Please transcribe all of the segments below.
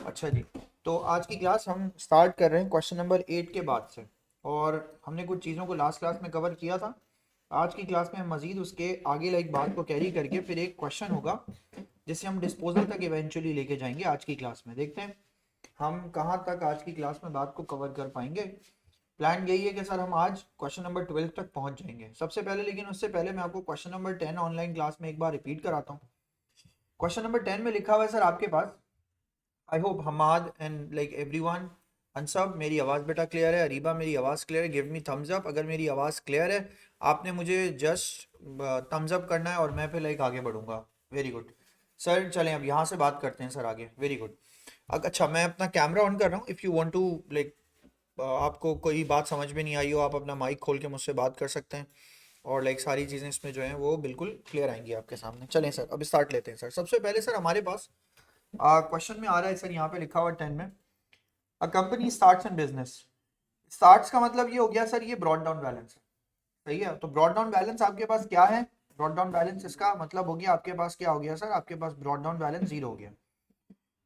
अच्छा जी, तो आज की क्लास हम स्टार्ट कर रहे हैं क्वेश्चन नंबर 8 के बाद से। और हमने कुछ चीज़ों को लास्ट क्लास में कवर किया था। आज की क्लास में हम मज़ीद उसके आगे लाइक बात को कैरी करके फिर एक क्वेश्चन होगा जिसे हम डिस्पोजल तक इवेंचुअली लेके जाएंगे। आज की क्लास में देखते हैं हम कहाँ तक आज की क्लास में बात को कवर कर पाएंगे। प्लान यही है कि सर हम आज क्वेश्चन नंबर 12 तक पहुंच जाएंगे सबसे पहले, लेकिन उससे पहले मैं आपको क्वेश्चन नंबर 10 ऑनलाइन क्लास में एक बार रिपीट कराता हूँ। क्वेश्चन नंबर 10 में लिखा हुआ है सर आपके पास, आई होप हमाद एंड लाइक एवरीवन, अनसब मेरी आवाज़ बेटा क्लियर है, अरीबा मेरी आवाज़ क्लियर है, गिव मी थम्स अप अगर मेरी आवाज़ क्लियर है। आपने मुझे जस्ट थम्स अप करना है और मैं फिर लाइक आगे बढ़ूंगा। वेरी गुड सर, चलें अब यहाँ से बात करते हैं सर आगे। Very good. अच्छा, मैं अपना कैमरा ऑन कर रहा हूँ। If you want to like आपको कोई बात समझ में नहीं आई हो, आप अपना माइक खोल के मुझसे बात कर सकते हैं और लाइक सारी चीज़ें इसमें जो हैं वो बिल्कुल क्लियर आएंगी आपके सामने। चलें सर अब स्टार्ट लेते हैं। सर सबसे पहले सर हमारे पास क्वेश्चन में आ रहा है सर, यहाँ पे लिखा हुआ 10 में, a company starts in business. Starts का मतलब ये हो गया सर, ये ब्रॉड डाउन बैलेंस है। सही है, तो ब्रॉड डाउन बैलेंस आपके पास क्या है? ब्रॉड डाउन बैलेंस इसका मतलब हो गया आपके पास क्या हो गया सर, आपके पास ब्रॉड डाउन बैलेंस जीरो हो गया।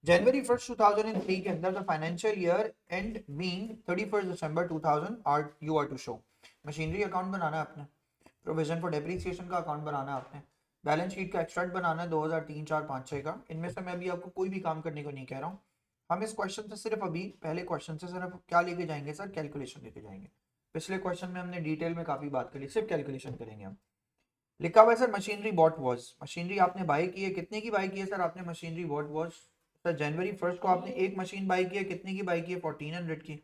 जनवरी 1 2003 के अंदर the financial year end being 31 December 2000 are you are to show. Machinery account बनाना है आपने, प्रोविजन फॉर डेप्रिसिएशन का अकाउंट बनाना है आपने, बैलेंस शीट का एक्सट्रैक्ट बनाना है 2003 4 5 6 का। इनमें से मैं अभी आपको कोई भी काम करने को नहीं कह रहा हूँ। हम इस क्वेश्चन से सिर्फ अभी पहले क्वेश्चन से सिर्फ क्या लेके जाएंगे सर, कैलकुलेशन लेके जाएंगे। पिछले क्वेश्चन में हमने डिटेल में काफी बात करी, सिर्फ कैलकुलेशन करेंगे हम। लिखा हुआ है sir machinery bought was, machinery आपने बाई की है, कितने की बाई की है सर आपने मशीनरी बॉट वॉज? सर जनवरी 1 को आपने एक मशीन बाई की है, कितने की बाई की है? 1400 की।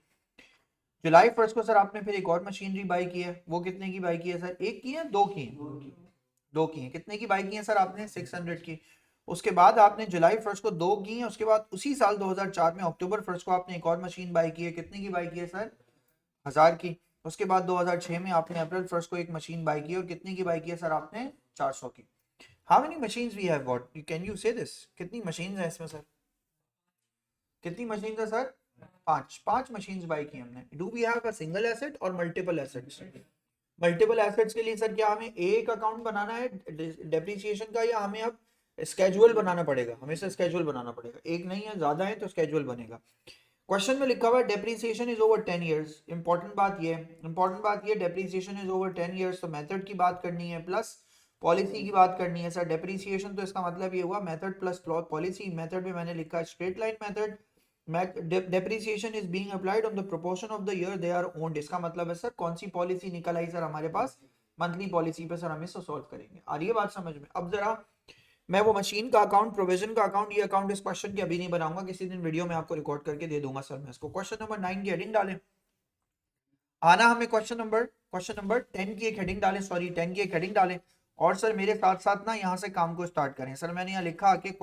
जुलाई 1 को सर आपने फिर एक और मशीनरी बाई की है, वो कितने की बाई की है सर? एक की है, दो की है? दो की है। कितने की बाई की है सर आपने? 600 की। उसके बाद आपने जुलाई 1 को दो की है, उसके बाद उसी साल 2004 में अक्टूबर 1 को आपने एक और मशीन बाई की है, कितने की बाई की है सर? 1000 की। उसके बाद 2006 में आपने अप्रैल 1 को एक मशीन बाई की है, और कितने की बाई की है सर आपने? 400 की। How many machines we have got, can you say this? कितनी मशीन्स हैं इसमें सर? कितनी मशीन्स है सर? पांच। पांच मशीन्स बाई की हमने। Do we have a single asset और मल्टीपल एसेट्स? मल्टीपल एसेट्स के लिए सर क्या हमें एक अकाउंट बनाना है डेप्रिसिएशन का, या हमें अब स्केजुअल बनाना पड़ेगा? हमेशा स्केजुअल बनाना पड़ेगा, एक नहीं है ज्यादा है तो स्केजुअल बनेगा। क्वेश्चन में लिखा हुआ है depreciation is over 10 years. Important बात ये डेप्रिसिएशन इज ओवर 10 ईयर्स, तो मेथड की बात करनी है प्लस पॉलिसी की बात करनी है सर। डेप्रिसिएशन तो इसका मतलब ये हुआ मेथड प्लस पॉलिसी। मेथड में मैंने लिखा है straight line method. Depreciation is being applied on the proportion of the year they are owned. इसका मतलब है सर कौन सी पॉलिसी निकल आई सर हमारे पास? मंथली पॉलिसी पे सर हम इसको सॉल्व करेंगे। आ रही है बात समझ में? अब जरा मैं वो मशीन का अकाउंट, प्रोविजन का अकाउंट, ये अकाउंट इस क्वेश्चन की अभी नहीं बनाऊंगा, किसी दिन वीडियो में आपको रिकॉर्ड करके दे दूंगा सर मैं इसको। क्वेश्चन नंबर 9 की हेडिंग डालें। आना हमें क्वेश्चन नंबर 10 की एक हेडिंग डालें, सॉरी 10 की एक हेडिंग डालें। और सर मेरे साथ साथ ना यहाँ से काम को स्टार्ट करें। सर मैंने यहाँ लिखा कि टेन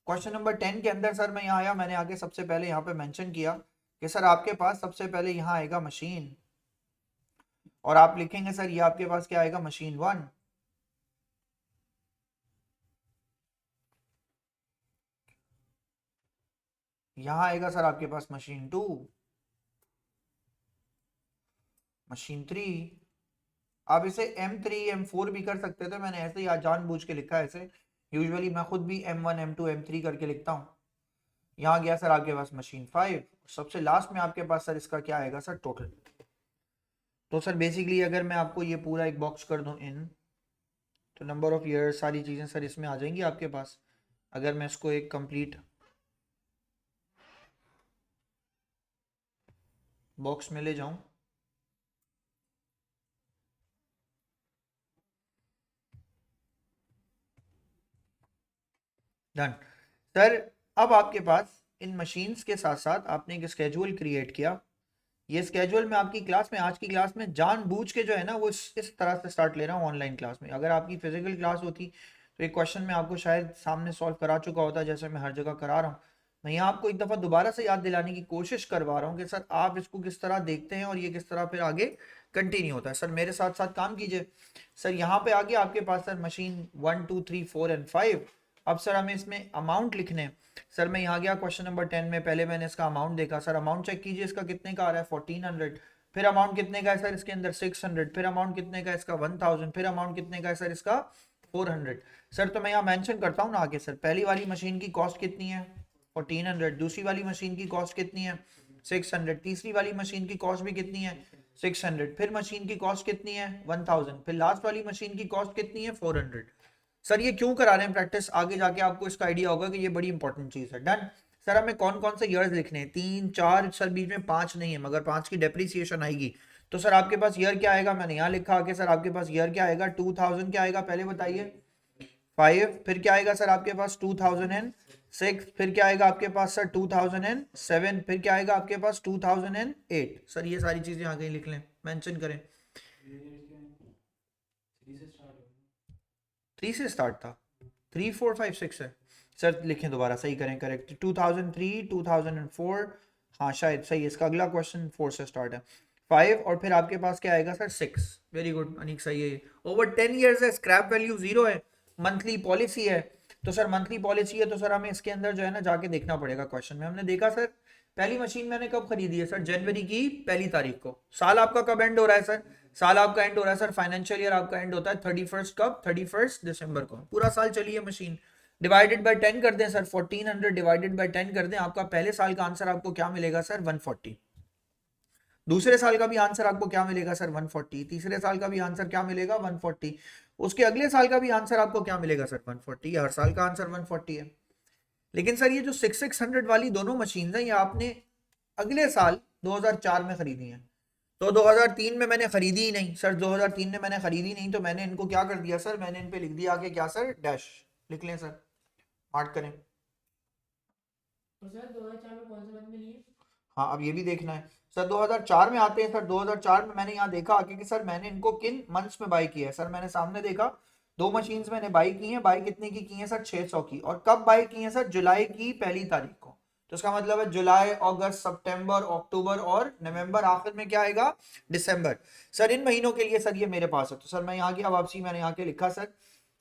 क्वेश्चन नंबर 10 के अंदर सर मैं यहाँ आया, मैंने आगे सबसे पहले यहाँ पे मेंशन किया कि सर आपके पास सबसे पहले यहाँ आएगा मशीन, और आप लिखेंगे सर ये आपके पास क्या आएगा? मशीन 1। यहाँ आएगा सर आपके पास मशीन 2, मशीन 3। आप इसे M3 M4 भी कर सकते थे, मैंने ऐसे ही आज जानबूझ के लिखा है ऐसे। यूजुअली मैं खुद भी M1 M2 M3 करके लिखता हूँ। यहाँ गया सर आपके पास मशीन 5। सबसे लास्ट में आपके पास सर इसका क्या आएगा सर? टोटल। तो सर बेसिकली अगर मैं आपको ये पूरा एक बॉक्स कर दूं इन, तो नंबर ऑफ ईयर्स सारी चीज़ें सर इसमें आ जाएंगी आपके पास। अगर मैं इसको एक कंप्लीट बॉक्स में ले जाऊं, डन सर। अब आपके पास इन मशीन्स के साथ साथ आपने एक स्केड्यूल क्रिएट किया। ये स्केड्यूल में आपकी क्लास में, आज की क्लास में जानबूझ के जो है ना वो इस तरह से स्टार्ट ले रहा हूँ ऑनलाइन क्लास में। अगर आपकी फिजिकल क्लास होती तो एक क्वेश्चन मैं आपको शायद सामने सॉल्व करा चुका होता, जैसे मैं हर जगह करा रहा हूँ। मैं यहाँ आपको एक दफ़ा दोबारा से याद दिलाने की कोशिश करवा रहा हूँ कि सर आप इसको किस तरह देखते हैं और ये किस तरह फिर आगे कंटिन्यू होता है। सर मेरे साथ साथ काम कीजिए। सर यहाँ पे आगे आपके पास सर मशीन 1 2 3 4 एंड 5। अब सर हमें इसमें अमाउंट लिखने हैं। सर मैं यहाँ गया क्वेश्चन नंबर 10 में, पहले मैंने इसका अमाउंट देखा। सर अमाउंट चेक कीजिए, इसका कितने का आ रहा है? 1400। फिर अमाउंट कितने का है सर इसके अंदर? 600। फिर अमाउंट कितने का है इसका? 1000। फिर अमाउंट कितने का है सर इसका? 400। सर तो मैं यहाँ मेंशन करता हूँ ना आगे सर, पहली वाली मशीन की कॉस्ट कितनी है 1400, दूसरी वाली मशीन की कॉस्ट कितनी है 600, तीसरी वाली मशीन की कॉस्ट भी कितनी है 600, फिर मशीन की कॉस्ट कितनी है 1000, फिर लास्ट वाली मशीन की कॉस्ट कितनी है 400। सर ये क्यों करा रहे हैं प्रैक्टिस, आगे जाके आपको इसका आइडिया होगा कि ये बड़ी इंपॉर्टेंट चीज है। डन। सर हमें कौन कौन से ईयर्स लिखने हैं, 3 4, सर बीच में 5 नहीं है, मगर 5 की डेप्रीसिएशन आएगी। तो सर आपके पास ईयर क्या आएगा, मैंने यहाँ लिखा आगे सर आपके पास ईयर क्या आएगा 2000 क्या आएगा पहले बताइए 5, फिर क्या आएगा सर आपके पास 2006, फिर क्या आएगा आपके पास सर 2007, फिर क्या आएगा आपके पास 2008। सर ये सारी चीजें आगे लिख लें, मेंशन करें। 3 से स्टार्ट था, 3 4 5 6 है सर, लिखें दोबारा सही करें, करेक्ट 2003 2004, हाँ शायद सही है, इसका अगला क्वेश्चन 4 से स्टार्ट है, 5 और फिर आपके पास क्या आएगा सर 6। वेरी गुड अनीक, सही है। ओवर 10 ईयर्स है, स्क्रैप वैल्यू 0 है, मंथली पॉलिसी है। तो सर मंथली पॉलिसी है तो सर हमें इसके अंदर जो है ना जाके देखना पड़ेगा क्वेश्चन में। हमने देखा सर पहली मशीन मैंने कब खरीदी है सर, जनवरी की 1 तारीख को। साल आपका कब एंड हो रहा है सर, साल आपका एंड हो रहा है सर, फाइनेंशियल ईयर आपका एंड होता है 31 कब, 31 दिसंबर को। पूरा साल चली है मशीन, डिवाइडेड बाय 10 कर दें सर, 1400 डिवाइडेड बाय 10 कर दें, आपका पहले साल का आंसर आपको क्या मिलेगा सर 140। दूसरे साल का भी आंसर आपको क्या मिलेगा सर 140, तीसरे साल का भी आंसर क्या मिलेगा 140, उसके अगले साल का भी आंसर आपको क्या मिलेगा सर 140। हर साल का आंसर 140 है। लेकिन सर ये जो 600 वाली दोनों मशीन है ये आपने अगले साल 2004 में खरीदी है, तो 2003 में मैंने खरीदी ही नहीं सर, 2003 में मैंने खरीदी नहीं तो मैंने इनको क्या कर दिया सर, मैंने इन पे लिख दिया आगे क्या सर, डैश लिख लें सर, मार्क करें। तो सर 2004 में कौन से मंथ में लिए? हाँ अब ये भी देखना है सर, 2004 में आते हैं सर। 2004 में मैंने यहाँ देखा आगे कि सर मैंने इनको किन मंथ्स में बाई किया है। सर मैंने सामने देखा दो मशीन्स मैंने बाई की हैं, बाई कितने की हैं सर 600 की, और कब बाई की हैं सर, जुलाई की 1 तारीख को। तो इसका मतलब है जुलाई अगस्त सितंबर अक्टूबर और नवंबर, आखिर में क्या आएगा दिसंबर। सर इन महीनों के लिए सर ये मेरे पास है। तो सर मैं यहाँ की वापसी मैंने यहाँ के लिखा सर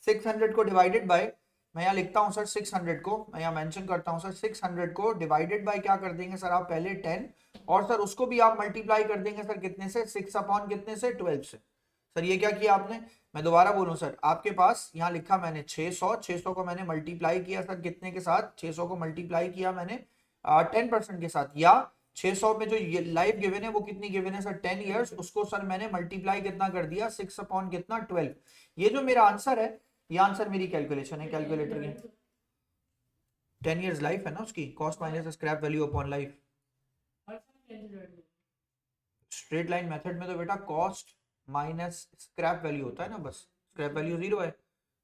600 को डिवाइडेड बाय, मैं यहाँ लिखता हूँ सर 600 को, मैं यहाँ मेंशन करता हूँ सर 600 को डिवाइडेड बाय क्या कर देंगे सर आप पहले 10, और सर उसको भी आप मल्टीप्लाई कर देंगे सर कितने से, 6 अपॉन कितने से 12 से। सर ये क्या किया आपने, मैं दोबारा बोलूं सर, आपके पास यहाँ लिखा मैंने 600 को मैंने मल्टीप्लाई किया सर कितने के साथ, 600 को मल्टीप्लाई किया मैंने 10% के साथ, या 600 में जो लाइफ गिवन है वो कितनी गिवन है सर 10 ईयर्स, उसको सर मैंने मल्टीप्लाई कितना कर दिया 6 अपॉन कितना 12। ये जो मेरा आंसर है ये आंसर मेरी कैलकुलेशन है कैलकुलेटर की, 10 ईयर्स लाइफ है ना उसकी, cost minus scrap value upon life. Straight line method में तो बेटा कॉस्ट माइनस स्क्रैप वैल्यू होता है ना, बस स्क्रैप वैल्यू 0 है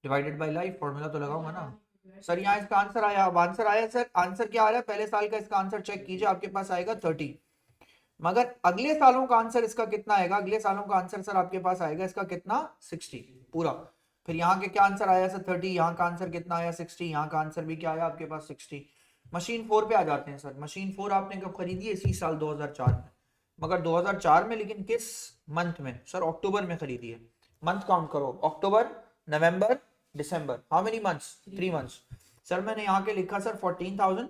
डिवाइडेड बाय लाइफ, फॉर्मूला तो लगाऊंगा ना। सर यहाँ इसका आंसर आया, अब आंसर आया सर, आंसर क्या आ रहा है पहले साल का, इसका आंसर चेक कीजिए आपके पास आएगा 30, मगर अगले सालों का आंसर इसका कितना आएगा, अगले सालों का आंसर सर आपके पास आएगा इसका कितना 60 पूरा। फिर यहाँ के क्या आंसर आया सर 30, यहाँ का आंसर कितना आया 60, यहाँ का आंसर भी क्या आया आपके पास 60। मशीन 4 पे आ जाते हैं सर, मशीन 4 आपने कब खरीदी है, इसी साल 2004 में, मगर 2004 में लेकिन किस मंथ में सर, अक्टूबर में खरीदी है। मंथ काउंट करो, October November December, how many months, 3 months. Sir मैंने यहाँ के लिखा सर 14,000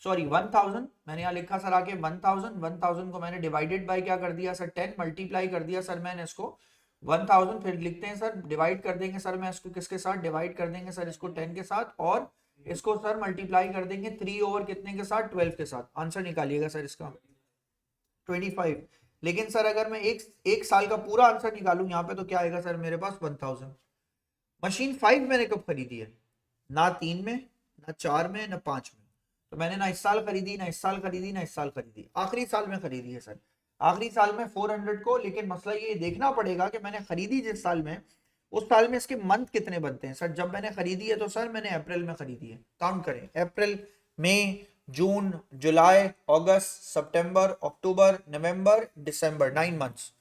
सॉरी 1000, मैंने यहाँ लिखा सर आगे 1000 को मैंने डिवाइडेड बाय क्या कर दिया सर 10, मल्टीप्लाई कर दिया सर मैंने इसको 1000, फिर लिखते हैं सर डिवाइड कर देंगे सर, मैं इसको किसके साथ डिवाइड कर देंगे सर, इसको 10 के साथ, और इसको सर मल्टीप्लाई कर देंगे 3 ओवर कितने के साथ 12 के साथ। आंसर निकालिएगा सर इसका 25। लेकिन सर अगर मैं एक साल का पूरा आंसर निकालूं यहाँ पे तो क्या आएगा सर मेरे पास 1000। मशीन 5 मैंने कब खरीदी है, ना 3 में ना 4 में ना 5 में, तो मैंने ना इस साल खरीदी ना इस साल खरीदी ना इस साल खरीदी, आखिरी साल में खरीदी है सर, आखिरी साल में 400 को। लेकिन मसला ये देखना पड़ेगा कि मैंने खरीदी जिस साल में, उस साल में इसके मंथ कितने बनते हैं सर। जब मैंने खरीदी है तो सर मैंने अप्रैल में खरीदी है, काउंट करें अप्रैल मई जून जुलाई अगस्त सितंबर अक्टूबर नवंबर दिसंबर, 9 मंथ्स,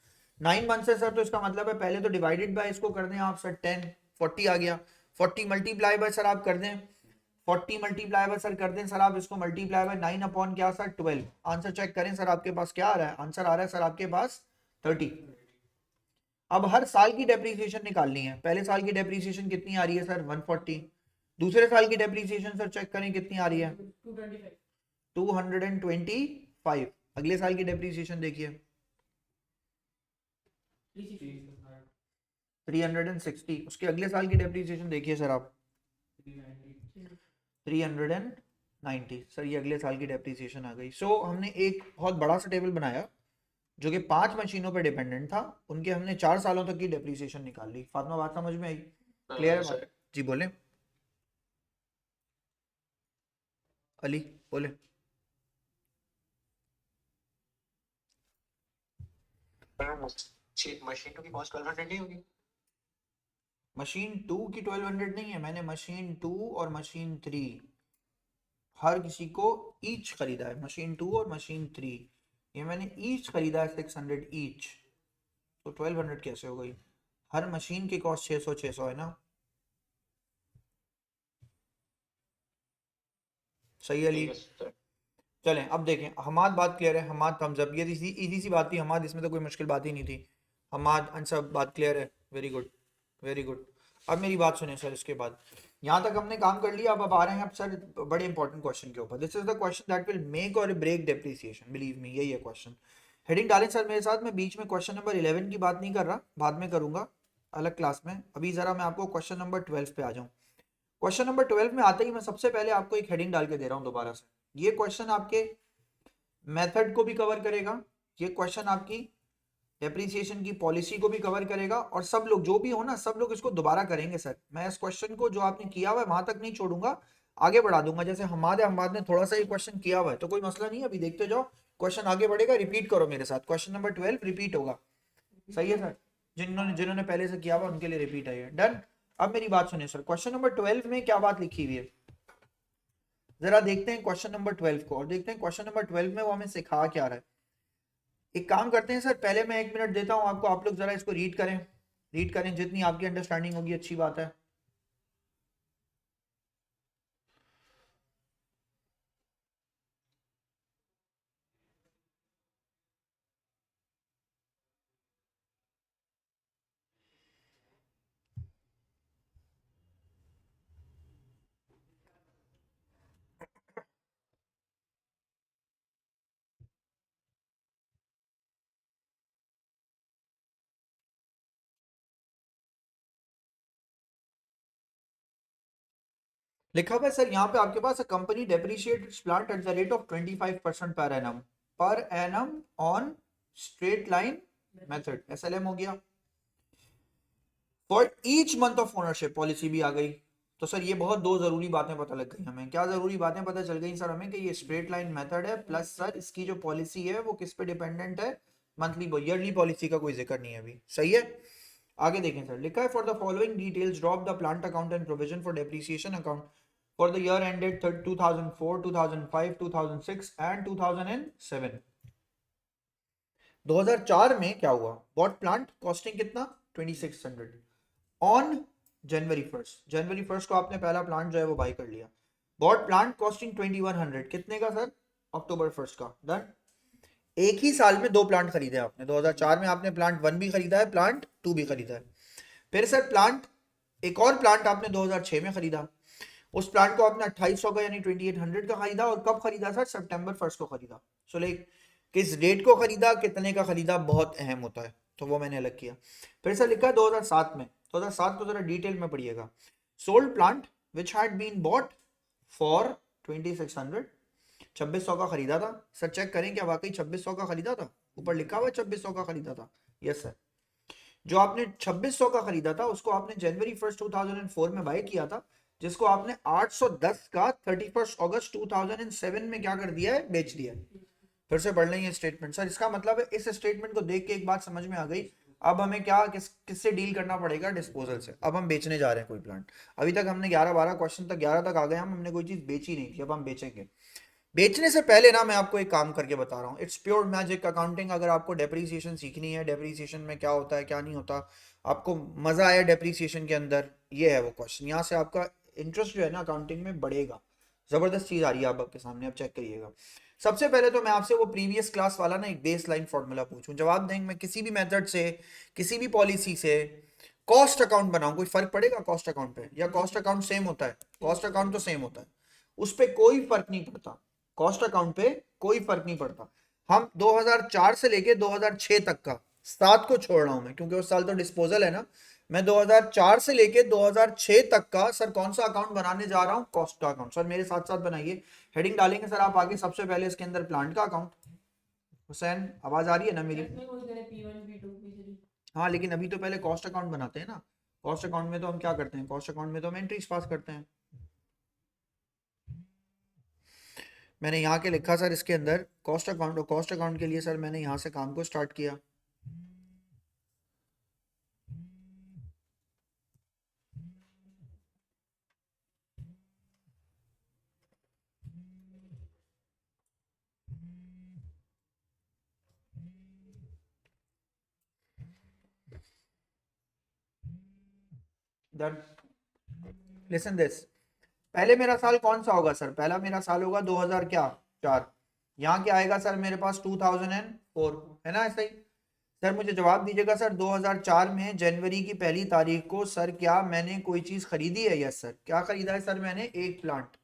9 मंथ्स है सर। तो इसका मतलब है पहले तो डिवाइडेड बाय इसको कर दें आप सर 10, 40 आ गया, 40 मल्टीप्लाई बाय सर आप कर दें 40 मल्टीप्लाई बाय सर कर दें सर आप इसको मल्टीप्लाई बाय 9 अपॉन क्या सर 12। आंसर चेक करें सर आपके पास क्या आ रहा है, आंसर आ रहा है सर आपके पास 30। अब हर साल की डेप्रीसिएशन निकालनी है, पहले साल की डेप्रीसिएशन कितनी आ रही है सर 140, दूसरे साल की डेप्रीसिएशन सर चेक करें कितनी आ रही है 225, अगले साल की डेप्रीसिएशन देखिए 360, उसके अगले साल की डेप्रिसिएशन देखिए सर आप, 390 सर, ये अगले साल की डेप्रिसिएशन आ गई। सो हमने एक बहुत बड़ा सा टेबल बनाया जो कि 5 मशीनों पर डिपेंडेंट था, उनके हमने 4 सालों तक की डेप्रिसिएशन निकाल ली। फातिमा बात समझ में आई? क्लियर है बात? जी बोले अली, बोले। मशीन टू की कॉस्ट 1200 नहीं होगी? मशीन 2 की 1200 नहीं है, मैंने मशीन 2 और मशीन 3 हर किसी को ईच खरीदा है। मशीन 2 और मशीन 3 ये मैंने ईच खरीदा है 600 ईच, तो 1200 कैसे हो गई? हर मशीन की कॉस्ट 600 है ना? सही है अली? चलें अब देखें, हमाद बात क्लियर है, हमाद थम्स अप, ये इजी सी बात थी हमाद, इसमें तो कोई मुश्किल बात ही नहीं थी। हमाद आंसर बात क्लियर है, वेरी गुड वेरी गुड। अब मेरी बात सुने सर, इसके बाद यहाँ तक हमने काम कर लिया, अब आ रहे हैं अब सर बड़े इंपॉर्टेंट क्वेश्चन के ऊपर। This is the question that will make और ब्रेक डेप्रिसिएशन, बिलीव मी, यही है क्वेश्चन। हेडिंग डालें सर मेरे साथ, मैं बीच में क्वेश्चन नंबर 11 की बात नहीं कर रहा, बाद में करूंगा अलग क्लास में। अभी जरा मैं आपको क्वेश्चन नंबर 12 पे आ जाऊँ। क्वेश्चन नंबर 12 में आते ही मैं सबसे पहले आपको एक हेडिंग डाल के दे रहा हूँ दोबारा से। ये क्वेश्चन आपके मेथड को भी कवर करेगा, ये क्वेश्चन आपकी डेप्रिसिएशन की पॉलिसी को भी कवर करेगा, और सब लोग जो भी हो ना, सब लोग इसको दोबारा करेंगे सर। मैं इस क्वेश्चन को जो आपने किया हुआ है वहां तक नहीं छोड़ूंगा, आगे बढ़ा दूंगा। जैसे हमारे ने थोड़ा सा ये क्वेश्चन किया हुआ है तो कोई मसला नहीं है, अभी देखते जाओ, क्वेश्चन आगे बढ़ेगा, रिपीट करो मेरे साथ। क्वेश्चन नंबर 12 रिपीट होगा, सही है सर? जिन्होंने जिन्होंने पहले से किया हुआ उनके लिए रिपीट है ये, डन। अब मेरी बात सुनिए सर, क्वेश्चन नंबर 12 में क्या बात लिखी हुई है, जरा देखते हैं क्वेश्चन नंबर 12 को, और देखते हैं क्वेश्चन नंबर 12 में वो हमें सिखा क्या रहा है। एक काम करते हैं सर, पहले मैं 1 मिनट देता हूं आपको, आप लोग जरा इसको रीड करें, रीड करें, जितनी आपकी अंडरस्टैंडिंग होगी अच्छी बात है। लिखा हुआ है सर यहाँ पे आपके पास, company depreciates plant at the rate of 25% per annum on straight line method, SLM हो गया। For each month of ownership policy भी आ गई। तो सर ये बहुत दो जरूरी बातें पता लग गई हमें। क्या जरूरी बातें पता चल गई सर हमें? कि ये स्ट्रेट लाइन मेथड है, प्लस सर इसकी जो पॉलिसी है वो किस पे डिपेंडेंट है? मंथली, ईयरली पॉलिसी का कोई जिक्र नहीं है अभी, सही है? आगे देखें सर, लिखा है for the following details drop the plant account and provision for depreciation account for the year ended 2004, 2005, 2006 and 2007। 2004 में क्या हुआ? बॉट प्लांट कॉस्टिंग कितना? 2600 ऑन जनवरी फर्स्ट को आपने पहला प्लांट जो है वो बाई कर लिया। बॉट प्लांट कॉस्टिंग 2100, कितने का सर? अक्टूबर 1 का, डन। एक ही साल में दो प्लांट खरीदे आपने, 2004 में आपने प्लांट 1 भी खरीदा है, प्लांट 2 भी खरीदा है। फिर सर प्लांट, एक और प्लांट आपने 2006 में खरीदा, उस प्लांट को आपने 2800 का यानी 2800 का खरीदा, और कब खरीदा सर? सितंबर 1 को खरीदा। सो लाइक किस डेट को खरीदा, कितने का खरीदा, बहुत अहम होता है, तो वो मैंने अलग किया। फिर सर लिखा है 2007 में, 2007 को जरा डिटेल में पढ़िएगा। Sold plant which had been bought for 2600, 2600 का खरीदा था। सर चेक करें क्या वाकई 2600 का खरीदा था? ऊपर लिखा हुआ 2600 का खरीदा था, यस सर। जो आपने 2600 का खरीदा था उसको आपने जनवरी 1 2004 में बाय किया था, जिसको आपने 810 का 31 अगस्त 2007 में क्या कर दिया है? बेच दिया। फिर से पढ़ लेंगे स्टेटमेंट सर। इसका मतलब है इस स्टेटमेंट को देख के एक बात समझ में आ गई, अब हमें क्या किससे डील करना पड़ेगा? डिस्पोजल से। अब हम बेचने जा रहे हैं कोई प्लांट। अभी तक हमने 11-12 क्वेश्चन तक, 11 तक आ गए हमने कोई चीज बेची नहीं थी, अब हम बेचेंगे। बेचने से पहले ना मैं आपको एक काम करके बता रहा हूँ, इट्स प्योर मैजिक अकाउंटिंग। अगर आपको डेप्रीसिएशन सीखनी है, डेप्रीसिएशन में क्या होता है क्या नहीं होता, आपको मजा आया डेप्रीसिएशन के अंदर, ये है वो क्वेश्चन। यहाँ से आपका इंटरेस्ट जो है ना अकाउंटिंग में बढ़ेगा। जबरदस्त चीज आ रही है आपके सामने, आप चेक करिएगा। सबसे पहले तो मैं आपसे वो प्रीवियस क्लास वाला ना एक बेस लाइन फॉर्मूला पूछूं, जवाब देंगे। मैं किसी भी मेथड से, किसी भी पॉलिसी से कॉस्ट अकाउंट बनाऊं, कोई फर्क पड़ेगा कॉस्ट अकाउंट पे? या कॉस्ट अकाउंट सेम होता है? कॉस्ट अकाउंट तो सेम होता है, उस पर कोई फर्क नहीं पड़ता। कॉस्ट अकाउंट पे कोई फर्क नहीं पड़ता। हम 2004 से लेके 2006 तक का, 7 को छोड़ रहा हूं मैं क्योंकि उस साल तो डिस्पोजल है ना, मैं 2004 से लेके 2006 तक का सर कौन सा अकाउंट बनाने जा रहा हूँ, कॉस्ट का अकाउंट। सर मेरे साथ साथ बनाइए, हेडिंग डालेंगे सर आप आगे। सबसे पहले इसके अंदर प्लांट का अकाउंट। हुसैन आवाज आ रही है ना मेरी? इसमें कोई करे P1 P2 P3। हाँ लेकिन अभी तो पहले कॉस्ट अकाउंट बनाते हैं ना। कॉस्ट अकाउंट में तो हम क्या करते हैं, कॉस्ट अकाउंट में तो हम एंट्रीज पास करते हैं। मैंने यहाँ के लिखा सर इसके अंदर कॉस्ट अकाउंट, और कॉस्ट अकाउंट के लिए सर मैंने यहाँ से काम को स्टार्ट किया। लिसन दिस, पहले मेरा साल कौन सा होगा सर? पहला मेरा साल होगा 2000 क्या 4। यहाँ क्या आएगा सर मेरे पास 2004, है ना ऐसा ही? सर मुझे जवाब दीजिएगा सर 2004 में जनवरी की पहली तारीख को सर क्या मैंने कोई चीज खरीदी है? Yes sir. क्या खरीदा है सर मैंने? एक प्लांट।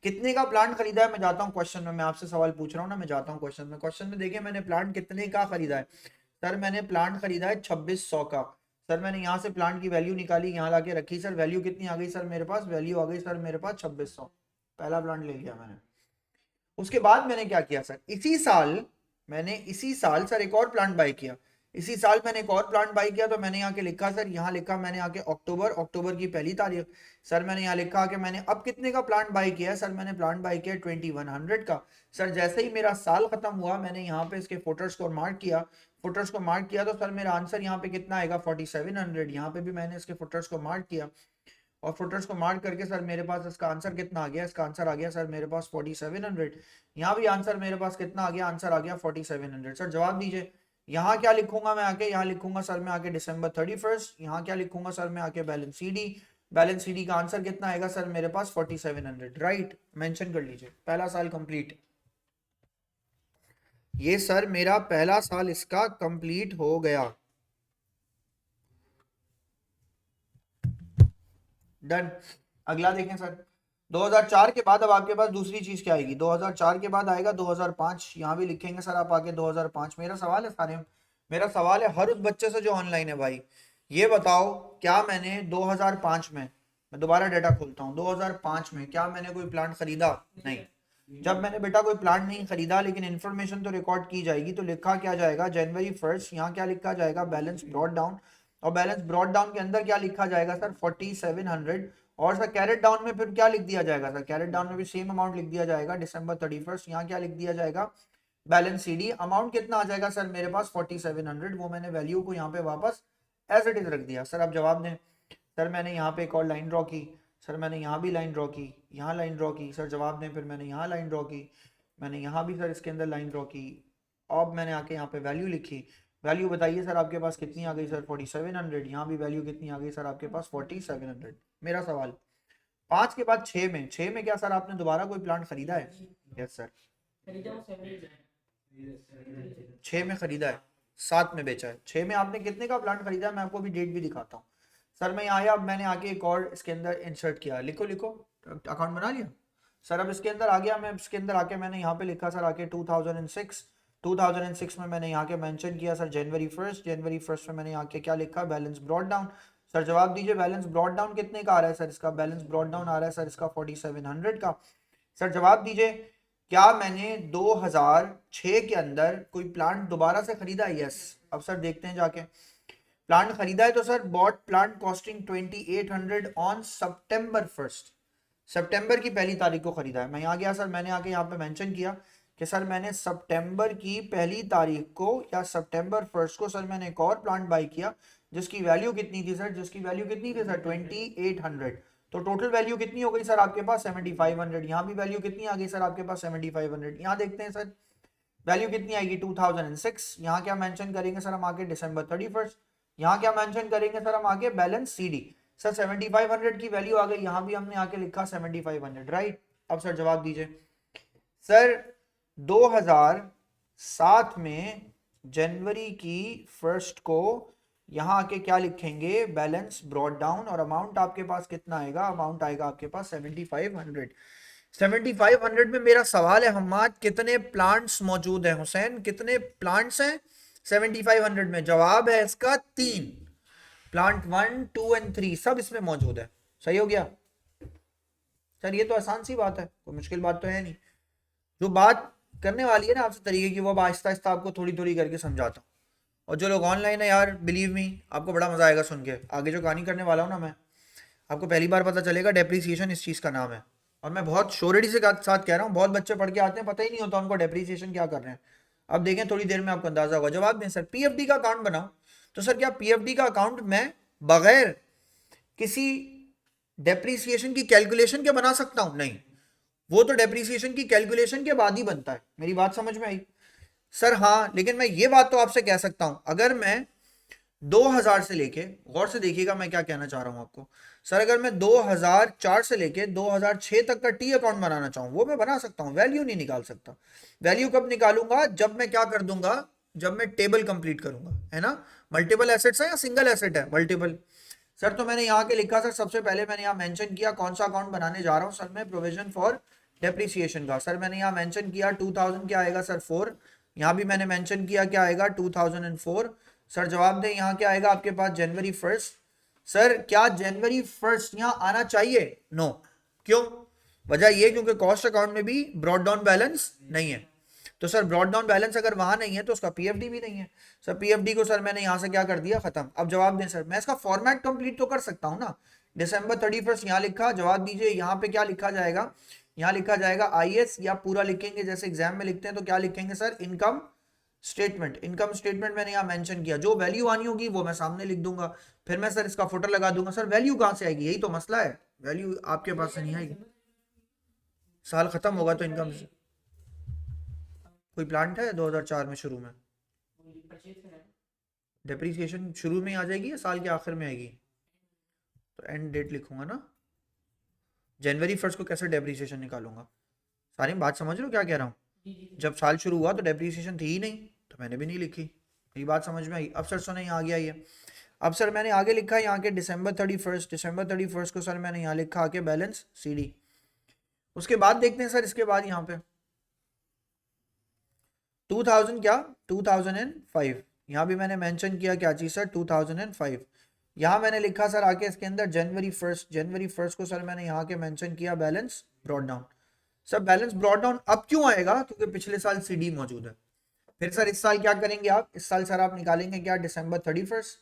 कितने का प्लांट खरीदा है? मैं जाता हूँ क्वेश्चन में, मैं आपसे सवाल पूछ रहा हूँ ना, मैं जाता हूँ क्वेश्चन में। क्वेश्चन में देखिए मैंने प्लांट कितने का खरीदा है। सर मैंने प्लांट खरीदा है 2600 का। सर मैंने यहाँ से प्लांट की वैल्यू निकाली, यहाँ लाके रखी। सर वैल्यू कितनी आ गई सर मेरे पास? वैल्यू आ गई सर मेरे पास 2600। पहला प्लांट ले लिया मैंने। उसके बाद मैंने क्या किया सर, इसी साल सर एक और प्लांट बाय किया। इसी साल मैंने एक और प्लांट बाय किया, तो मैंने यहाँ के लिखा सर, यहाँ लिखा मैंने आके अक्टूबर की पहली तारीख। सर मैंने यहाँ लिखा कि मैंने अब कितने का प्लांट बाय किया? सर मैंने प्लांट बाय किया 2100 का। सर जैसे ही मेरा साल खत्म हुआ मैंने यहाँ पे इसके फुटर्स को मार्क किया। तो सर मेरा आंसर यहाँ पे कितना आएगा? 4700। यहाँ पे भी मैंने इसके फुटर्स को मार्क किया, और फुटर्स को मार्क करके सर मेरे पास इसका आंसर कितना आ गया? इसका आंसर आ गया सर मेरे पास 4700। यहाँ भी आंसर मेरे पास कितना आ गया? आंसर आ गया 4700। सर जवाब दीजिए, यहाँ क्या लिखूंगा मैं आके? यहाँ लिखूंगा सर मैं आके December 31। यहाँ क्या लिखूंगा सर मैं आके? Balance CD. बैलेंस सीडी का आंसर कितना आएगा सर मेरे पास? 4700। राइट, मेंशन कर लीजिए। पहला साल कंप्लीट। ये सर मेरा पहला साल इसका कंप्लीट हो गया। डन। अगला देखें सर, 2004 के बाद अब आपके पास दूसरी चीज क्या आएगी? 2004 के बाद आएगा 2005। यहाँ भी लिखेंगे सर आप आगे 2005। मेरा सवाल है सारे, मेरा सवाल है हर उस बच्चे से जो ऑनलाइन है भाई, ये बताओ क्या मैंने 2005 में, मैं दोबारा डेटा खोलता हूँ, 2005 में क्या मैंने कोई प्लांट खरीदा? नहीं। जब मैंने बेटा कोई प्लांट नहीं खरीदा, लेकिन इन्फॉर्मेशन तो रिकॉर्ड की जाएगी, तो लिखा क्या जाएगा? जनवरी 1। यहाँ क्या लिखा जाएगा? Balance brought down. और बैलेंस ब्रॉट डाउन के अंदर क्या लिखा जाएगा सर? 4700। और सर कैरेट डाउन में फिर क्या लिख दिया जाएगा सर? कैरेट डाउन में भी सेम अमाउंट लिख दिया जाएगा, December 31। यहाँ क्या लिख दिया जाएगा? Balance CD. अमाउंट कितना आ जाएगा सर मेरे पास? 4700। वो मैंने वैल्यू को यहाँ पे वापस एज इट इज रख दिया। सर आप जवाब दें। सर मैंने यहाँ पे एक और लाइन ड्रॉ की, सर मैंने यहाँ भी लाइन ड्रॉ की, यहाँ लाइन ड्रॉ की। सर जवाब दें। फिर मैंने यहाँ लाइन ड्रॉ की, मैंने यहाँ भी सर इसके अंदर लाइन ड्रॉ की। अब मैंने आके यहाँ पे वैल्यू लिखी। वैल्यू बताइए सर आपके पास कितनी आ गई सर? 4700। यहाँ भी वैल्यू कितनी आ गई सर आपके पास? 4700। मेरा सवाल 5 के बाद 6 में, 6 में क्या सर आपने दोबारा कोई प्लांट खरीदा है? Yes sir. खरीदा वो 7 6 में खरीदा है, 7 में बेचा है। 6 में आपने कितने का प्लांट खरीदा है? मैं आपको भी डेट भी दिखाता हूँ। सर मैं यहाँ आया, अब मैंने आके एक और इसके अंदर इंसर्ट किया। लिखो लिखो, अकाउंट बना लिया सर। अब इसके अंदर आ गया मैं, इसके अंदर आके मैंने यहाँ पे लिखा सर आके 2006 में मैंने यहाँ के मेंशन किया सर जनवरी 1 में मैंने यहाँ के क्या लिखा? Balance brought down. सर जवाब दीजिए, बैलेंस ब्रॉट डाउन कितने का आ रहा है सर? इसका बैलेंस ब्रॉट डाउन आ रहा है सर इसका 4700 का। सर जवाब दीजिए, क्या मैंने 2006 के अंदर कोई प्लांट दोबारा से खरीदा? यस। अब सर देखते हैं जाके, प्लांट खरीदा है तो sir bought plant costing 2800 on September 1। सितंबर की पहली तारीख को खरीदा है। मैं यहाँ गया सर, मैंने आके यहाँ पे मेंशन किया कि सर मैंने सितंबर की पहली तारीख को या September 1 को सर मैंने एक और प्लांट बाय किया, जिसकी वैल्यू कितनी थी सर? जिसकी वैल्यू कितनी थी सर? 2800। तो टोटल वैल्यू कितनी हो गई सर आपके पास? 7500। यहाँ भी वैल्यू कितनी आ गई सर आपके पास? 7500। यहाँ देखते हैं सर वैल्यू कितनी आएगी? 2006। यहाँ क्या मेंशन करेंगे सर हम आगे? December 31। यहाँ क्या मेंशन करेंगे सर हम आगे? Balance CD. सर 7500 की वैल्यू आ गई, यहाँ भी हमने आके लिखा 7500। राइट। अब सर जवाब दीजिए। सर 2007 में जनवरी की 1 को यहाँ आके क्या लिखेंगे? Balance brought down. और अमाउंट आपके पास कितना आएगा? अमाउंट आएगा आपके पास 7500। 7500 में मेरा सवाल है हम्माद, कितने प्लांट्स मौजूद हैं? हुसैन कितने प्लांट्स हैं 7500 में? जवाब है इसका 3। प्लांट 1, 2 एंड 3 सब इसमें मौजूद है। सही हो गया सर? ये तो आसान सी बात है, कोई मुश्किल बात तो है नहीं। जो बात करने वाली है ना आपसे तरीके की, वो अब आहिस्ता आहिस्ता आपको थोड़ी थोड़ी करके समझाता हूँ। और जो लोग ऑनलाइन है यार, बिलीव मी आपको बड़ा मजा आएगा सुन के। आगे जो कहानी करने वाला हूँ ना मैं, आपको पहली बार पता चलेगा डेप्रीसिएशन इस चीज़ का नाम है। और मैं बहुत श्योरिटी से साथ कह रहा हूँ, बहुत बच्चे पढ़ के आते हैं, पता ही नहीं होता उनको डेप्रीसिएशन क्या कर रहे हैं। अब देखें थोड़ी देर में आपको अंदाजा होगा। जवाब दें सर, पीएफडी का अकाउंट बनाओ। तो सर क्या पीएफडी का अकाउंट मैं बगैर किसी डेप्रीसिएशन की कैलकुलेशन के बना सकता हूं? नहीं, वो तो डेप्रीसिएशन की कैलकुलेशन के बाद ही बनता है। मेरी बात समझ में आई? सर हाँ, लेकिन मैं ये बात तो आपसे कह सकता हूं, अगर मैं 2000 से लेके, गौर से देखिएगा मैं क्या कहना चाह रहा हूं आपको। सर अगर मैं 2004 से लेके 2006 तक का टी अकाउंट बनाना चाहूं, वो मैं बना सकता हूं, वैल्यू नहीं निकाल सकता। वैल्यू कब निकालूंगा? जब मैं क्या कर दूंगा, जब मैं टेबल कंप्लीट करूंगा, है ना। मल्टीपल एसेट्स है या सिंगल एसेट है? मल्टीपल। सर तो मैंने यहाँ के लिखा सर, सबसे पहले मैंने यहाँ मेंशन किया कौन सा अकाउंट बनाने जा रहा हूँ सर मैं, प्रोविजन फॉर डेप्रिसिएशन का। सर मैंने यहाँ मेंशन किया 2000 क्या आएगा सर 4। यहाँ भी मैंने मेंशन किया क्या आएगा 2004। सर जवाब दें यहाँ क्या आएगा आपके पास जनवरी 1। सर क्या जनवरी 1 यहाँ आना चाहिए? नो। क्यों? वजह ये क्योंकि कॉस्ट अकाउंट में भी ब्रॉड डाउन बैलेंस नहीं है। तो सर ब्रॉड डाउन बैलेंस अगर वहां नहीं है तो उसका पीएफडी भी नहीं है। सर पीएफडी को सर मैंने यहां से क्या कर दिया, खत्म। अब जवाब दें सर, मैं इसका फॉर्मेट कंप्लीट तो कर सकता हूं ना। दिसंबर 31 यहाँ लिखा, जवाब दीजिए यहाँ पे क्या लिखा जाएगा? यहाँ लिखा जाएगा आईएस, या पूरा लिखेंगे जैसे एग्जाम में लिखते हैं तो क्या लिखेंगे sir? Income statement. Income statement मैंने यहाँ मेंशन किया, जो वैल्यू आनी होगी वो मैं सामने लिख दूंगा। फिर मैं सर इसका फुटर लगा दूंगा। सर वैल्यू कहाँ से आएगी? यही तो मसला है, वैल्यू आपके पास से नहीं आएगी। साल खत्म होगा तो इनकम से कोई प्लांट है 2004 में शुरू में? डेप्रीसिएशन शुरू में आ जाएगी या साल के आखिर में आएगी? तो एंड डेट लिखूंगा ना। जनवरी 1 को कैसे डेप्रीसिएशन निकालूंगा? सारी बात समझ रहे हो क्या कह रहा हूँ? जब साल शुरू हुआ तो डेप्रीसिएशन थी ही नहीं, तो मैंने भी नहीं लिखी। मेरी बात समझ में आई? अब सर सुने, यहाँ आ गया ये। अब सर मैंने आगे लिखा यहाँ के दिसंबर 31, दिसंबर 31 को सर मैंने यहाँ लिखा आके बैलेंस सीडी। उसके बाद देखते हैं सर, इसके बाद यहाँ पे 2000 क्या 2005, यहाँ भी मैंने मेंशन किया क्या चीज सर 2005। यहाँ मैंने लिखा सर आके इसके अंदर जनवरी 1 को सर मैंने यहाँ के मेंशन किया balance brought down. Sir balance brought down अब क्यों आएगा? क्योंकि पिछले साल सीडी मौजूद है। फिर सर इस साल क्या करेंगे आप? इस साल सर आप निकालेंगे क्या दिसंबर 31।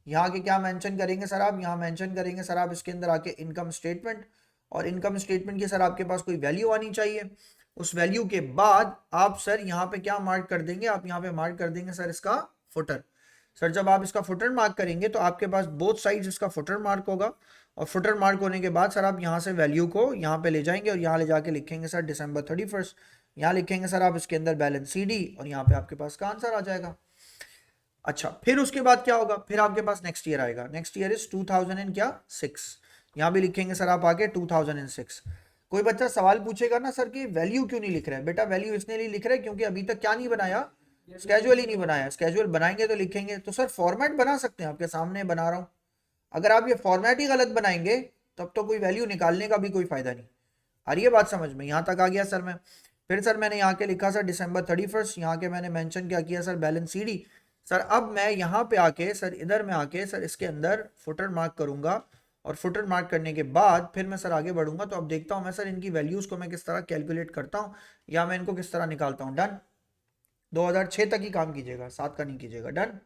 यहाँ के क्या मेंशन करेंगे सर आप? यहाँ मेंशन करेंगे सर आप इसके अंदर आके इनकम स्टेटमेंट। और इनकम स्टेटमेंट की सर आपके पास कोई वैल्यू आनी चाहिए। उस वैल्यू के बाद आप सर यहाँ पे क्या मार्क कर देंगे? आप यहाँ पे मार्क कर देंगे सर इसका फुटर। सर जब आप इसका फुटर मार्क करेंगे तो आपके पास बोथ साइड्स इसका फुटर मार्क होगा। और फुटर मार्क होने के बाद सर आप यहाँ से वैल्यू को यहाँ पे ले जाएंगे और यहाँ ले जाके लिखेंगे सर दिसंबर 31। यहाँ लिखेंगे सर आप इसके अंदर बैलेंस सीडी, और यहाँ पे आपके पास का आंसर आ जाएगा। अच्छा, फिर उसके बाद क्या होगा? फिर आपके पास नेक्स्ट ईयर आएगा। Next year is 2006। यहाँ भी लिखेंगे सर आप आगे 2006। कोई बच्चा सवाल पूछेगा ना सर कि वैल्यू क्यों नहीं लिख रहा है? बेटा वैल्यू इसने नहीं लिख रहा है क्योंकि अभी तक क्या नहीं बनाया, स्केजुअल ही नहीं बनाया। स्केजुअल बनाएंगे तो लिखेंगे। तो सर फॉर्मेट बना सकते हैं, आपके सामने बना रहा हूं। अगर आप ये फॉर्मेट ही गलत बनाएंगे तब तो कोई वैल्यू निकालने का भी कोई फायदा नहीं। आ रही है बात समझ में? यहाँ तक आ गया सर मैं। फिर सर मैंने यहाँ के लिखा सर दिसंबर 31, यहाँ के मैंने मेंशन क्या किया सर बैलेंस सीडी। सर अब मैं यहाँ पे आके सर इधर में आके सर इसके अंदर फुटर मार्क करूंगा, और फुटर मार्क करने के बाद फिर मैं सर आगे बढ़ूंगा। तो अब देखता हूँ मैं सर इनकी वैल्यूज को मैं किस तरह कैलकुलेट करता हूँ, या मैं इनको किस तरह निकालता हूँ। डन। 2006 तक ही काम कीजिएगा, 7 का नहीं कीजिएगा। डन।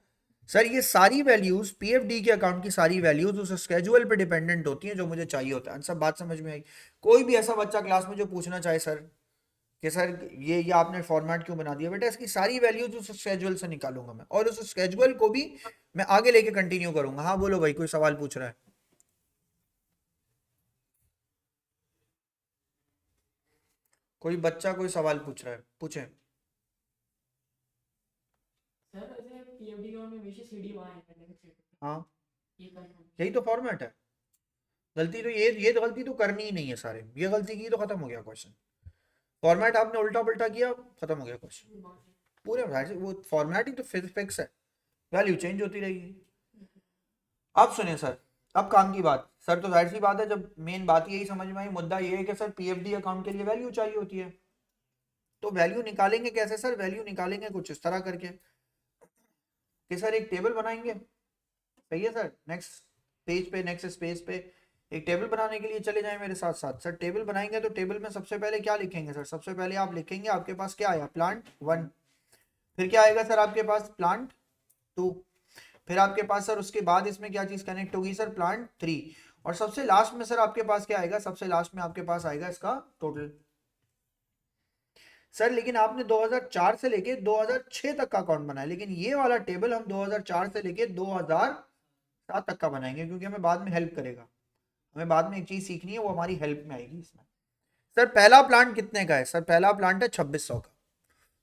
सर ये सारी वैल्यूज पीएफडी के अकाउंट की सारी वैल्यूज उस स्केजुअल पे डिपेंडेंट होती हैं जो मुझे चाहिए होता है। सब बात समझ में आई? कोई भी ऐसा बच्चा क्लास में जो पूछना चाहे सर कि सर ये आपने फॉर्मेट क्यों बना दिया, बेटा इसकी सारी वैल्यूज उस स्केजुअल से निकालूंगा मैं, और उस स्केजुअल को भी मैं आगे लेके कंटिन्यू करूंगा। हाँ बोलो भाई, कोई सवाल पूछ रहा है? कोई बच्चा कोई सवाल पूछ रहा है? पूछे। सर ऐसे पीएफडी अकाउंट में हमेशा सीडी वहां है। हाँ ये कंफर्म। यही तो फॉर्मेट है। गलती तो ये तो गलती तो करनी ही नहीं है सारे। ये गलती की तो खत्म हो गया क्वेश्चन। फॉर्मेट आपने उल्टा पुल्टा किया, खत्म हो गया क्वेश्चन। पूरे वो फॉर्मेट ही तो फिक्स है, वैल्यू चेंज होती रहेगी। अब सुनिए सर, अब काम की बात। सर तो जाहिर सी बात है, जब मेन बात यही समझ में आई, मुद्दा ये है कि सर पीएफडी अकाउंट के लिए वैल्यू चाहिए होती है। तो वैल्यू निकालेंगे कैसे सर? वैल्यू निकालेंगे कुछ इस तरह करके कि सर एक टेबल बनाएंगे। सही है सर। नेक्स्ट पेज पे, नेक्स्ट स्पेस पे एक टेबल बनाने के लिए चले जाएं मेरे साथ साथ। सर टेबल बनाएंगे तो टेबल में सबसे पहले क्या लिखेंगे सर? सबसे पहले आप लिखेंगे आपके पास क्या आया, प्लांट 1, फिर क्या आएगा सर आपके पास, प्लांट 2, फिर आपके पास सर उसके बाद इसमें क्या चीज कनेक्ट होगी सर, प्लांट 3, और सबसे लास्ट में सर आपके पास क्या आएगा, सबसे लास्ट में आपके पास आएगा इसका टोटल। सर लेकिन आपने 2004 से लेके 2006 तक का अकाउंट बनाया, लेकिन ये वाला टेबल हम 2004 से लेके 2007 तक का बनाएंगे, क्योंकि हमें बाद में हेल्प करेगा। हमें बाद में एक चीज सीखनी है, वो हमारी हेल्प में आएगी इसमें। सर पहला प्लांट कितने का है? सर पहला प्लांट है 2600 का।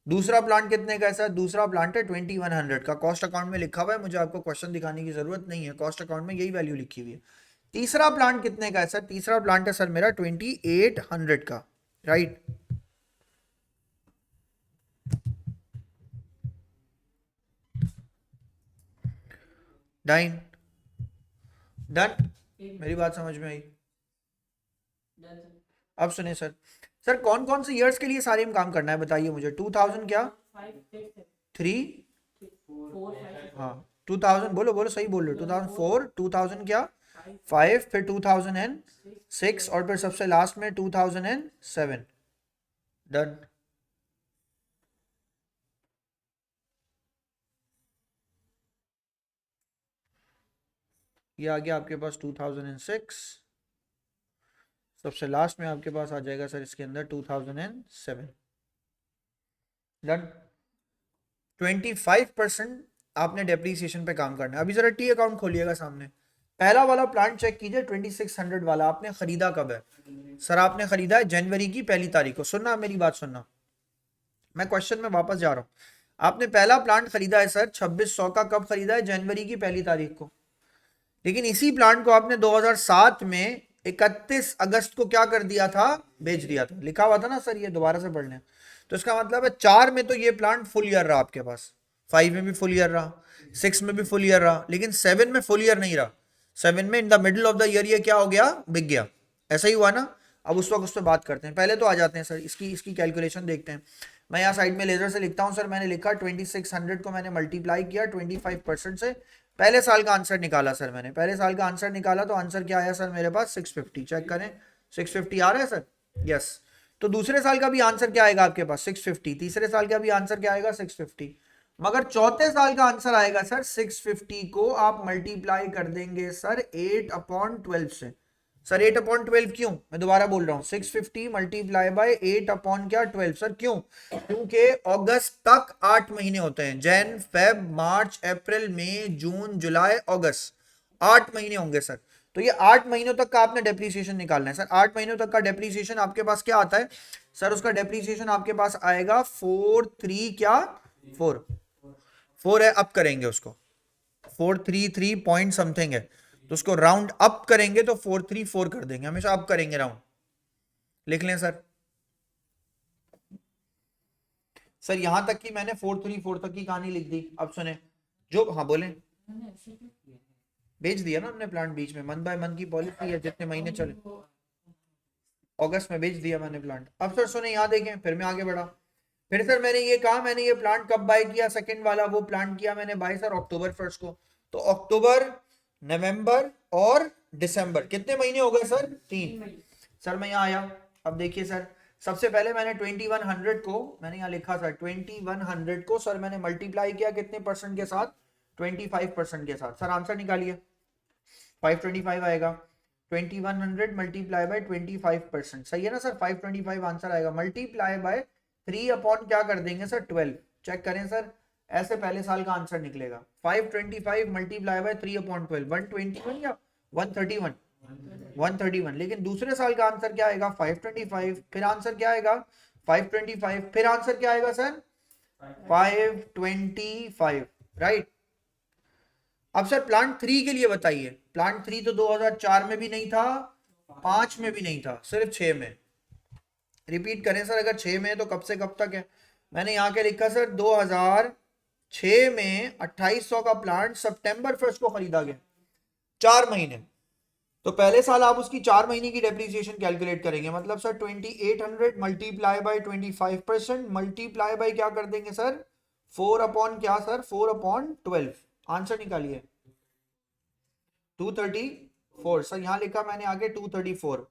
दूसरा प्लांट कितने का है सर? दूसरा प्लांट है 2100 का। कॉस्ट अकाउंट में लिखा हुआ है, मुझे आपको क्वेश्चन दिखाने की जरूरत नहीं है, कॉस्ट अकाउंट में यही वैल्यू लिखी हुई है। तीसरा प्लांट कितने का है सर? तीसरा प्लांट है सर मेरा 2800 का, राइट। डाइन, डन, मेरी बात समझ में आई? Done sir. अब सुनिए सर, सर कौन कौन से ईयर्स के लिए सारे में काम करना है बताइए मुझे। 2000 क्या, 5 6 3, 4 5 हाँ 2000, बोलो बोलो सही बोल रहे हो, 2004, 2000 क्या, 5, फिर 2006, और फिर सबसे लास्ट में 2007। डन। ये आ गया आपके पास 2006, सबसे लास्ट में आपके पास आ जाएगा सर इसके अंदर 2007। डन। 25% आपने डेप्रीसिएशन पे काम करना है। अभी जरा टी अकाउंट खोलिएगा सामने, पहला वाला प्लांट चेक कीजिए 2600 वाला, आपने खरीदा कब है? सर आपने खरीदा है जनवरी की 1 तारीख को। सुनना मेरी बात सुनना, मैं क्वेश्चन में वापस जा रहा हूं। आपने पहला प्लांट खरीदा है सर 2600 का, कब खरीदा है? जनवरी की 1 तारीख को। लेकिन इसी प्लांट को आपने 2007 में 31 अगस्त को क्या कर दिया था? बेच दिया था। लिखा हुआ था ना सर, ये दोबारा से पढ़ लें। तो इसका मतलब है 4 में तो ये प्लांट फुल ईयर रहा आपके पास, 5 में भी फुल ईयर रहा, 6 में भी फुल ईयर रहा, लेकिन 7 में फुल ईयर नहीं रहा। 7 में in the middle of the year ये क्या हो गया? बिक गया। ऐसा ही हुआ ना? अब उस वक्त उस पर बात करते हैं। पहले तो आ जाते हैं सर, इसकी कैलकुलेशन देखते हैं। मैं यहाँ साइड में लेजर से लिखता हूँ सर। मैंने लिखा 2600 को मैंने मल्टीप्लाई किया 25% से, पहले साल का आंसर निकाला सर मैंने। पहले साल का आंसर निकाला तो आंसर क्या आया सर मेरे पास? 650। चेक करें, 650 आ रहा है सर? यस। तो दूसरे साल का भी आंसर क्या आएगा आपके पास? 650। तीसरे साल का भी आंसर क्या आएगा? 650। मगर चौथे साल का आंसर आएगा सर 650 को आप मल्टीप्लाई कर देंगे सर 8/12 से। सर 8/12 क्यों? मैं दोबारा बोल रहा हूं, 650 मल्टीप्लाई बाय 8/12 सर क्यों? क्योंकि अगस्त तक 8 महीने होते हैं, जैन फेब मार्च अप्रैल मई जून जुलाई अगस्त, 8 महीने होंगे सर। तो ये 8 महीनों तक का आपने डेप्रीसिएशन निकालना है सर। 8 महीनों तक का डेप्रीसिएशन आपके पास क्या आता है सर? उसका डेप्रीसिएशन आपके पास आएगा 43 क्या, 4 है, अप करेंगे उसको, 433 पॉइंट समथिंग है, तो उसको राउंड अप करेंगे तो 434 कर देंगे, हमेशा अप करेंगे राउंड। लिख लें सर। सर यहां तक की मैंने 434 तक की कहानी लिख दी। अब सुने जो, हाँ बोले। बेच दिया ना हमने प्लांट बीच में, मंथ बाय मंथ की पॉलिसी है, जितने महीने चले। अगस्त में बेच दिया मैंने प्लांट। अब सर सुने, यहाँ देखें, फिर मैं आगे बढ़ा। फिर सर मैंने ये कहा, मैंने ये प्लांट कब बाय किया? सेकंड वाला वो प्लांट किया मैंने बाय सर October 1 को। तो अक्टूबर, नवंबर और दिसंबर, कितने महीने हो गए सर? 3। सर मैं यहाँ आया, अब देखिए सर, सबसे पहले मैंने 2100 को, मैंने यहाँ लिखा सर 2100 को सर मैंने मल्टीप्लाई किया कितने परसेंट के साथ? 25% के साथ। सर आंसर निकालिए, 525 आएगा। 2100 मल्टीप्लाई बाय 25%, सही है ना सर? 525 आंसर आएगा। मल्टीप्लाई बाय 3 अपॉन क्या कर देंगे सर? 12। चेक करें सर, ऐसे पहले साल का आंसर निकलेगा। 525 मल्टीप्लाई बाय 3/12, 121 या 131? 131। लेकिन दूसरे साल का आंसर क्या आएगा? 525। फिर आंसर क्या आएगा? 525। फिर आंसर क्या आएगा सर? 525, राइट। अब सर प्लांट 3 के लिए बताइए। प्लांट 3 तो 2004 में भी नहीं था, 5 में भी नहीं था, सिर्फ 6 में। रिपीट करें सर, अगर 6 में है तो कब से कब तक है? मैंने यहाँ के लिखा सर 2006 में 2800 का प्लांट सितंबर 1 को खरीदा गया, 4 महीने। तो पहले साल आप उसकी 4 महीने की डेप्रीसिएशन कैलकुलेट करेंगे, मतलब sir 2800 multiply by 25% multiply by क्या कर देंगे सर? 4 अपॉन क्या सर? 4/12। आंसर निकालिए। 234 सर, यहाँ लिखा मैंने आगे 234।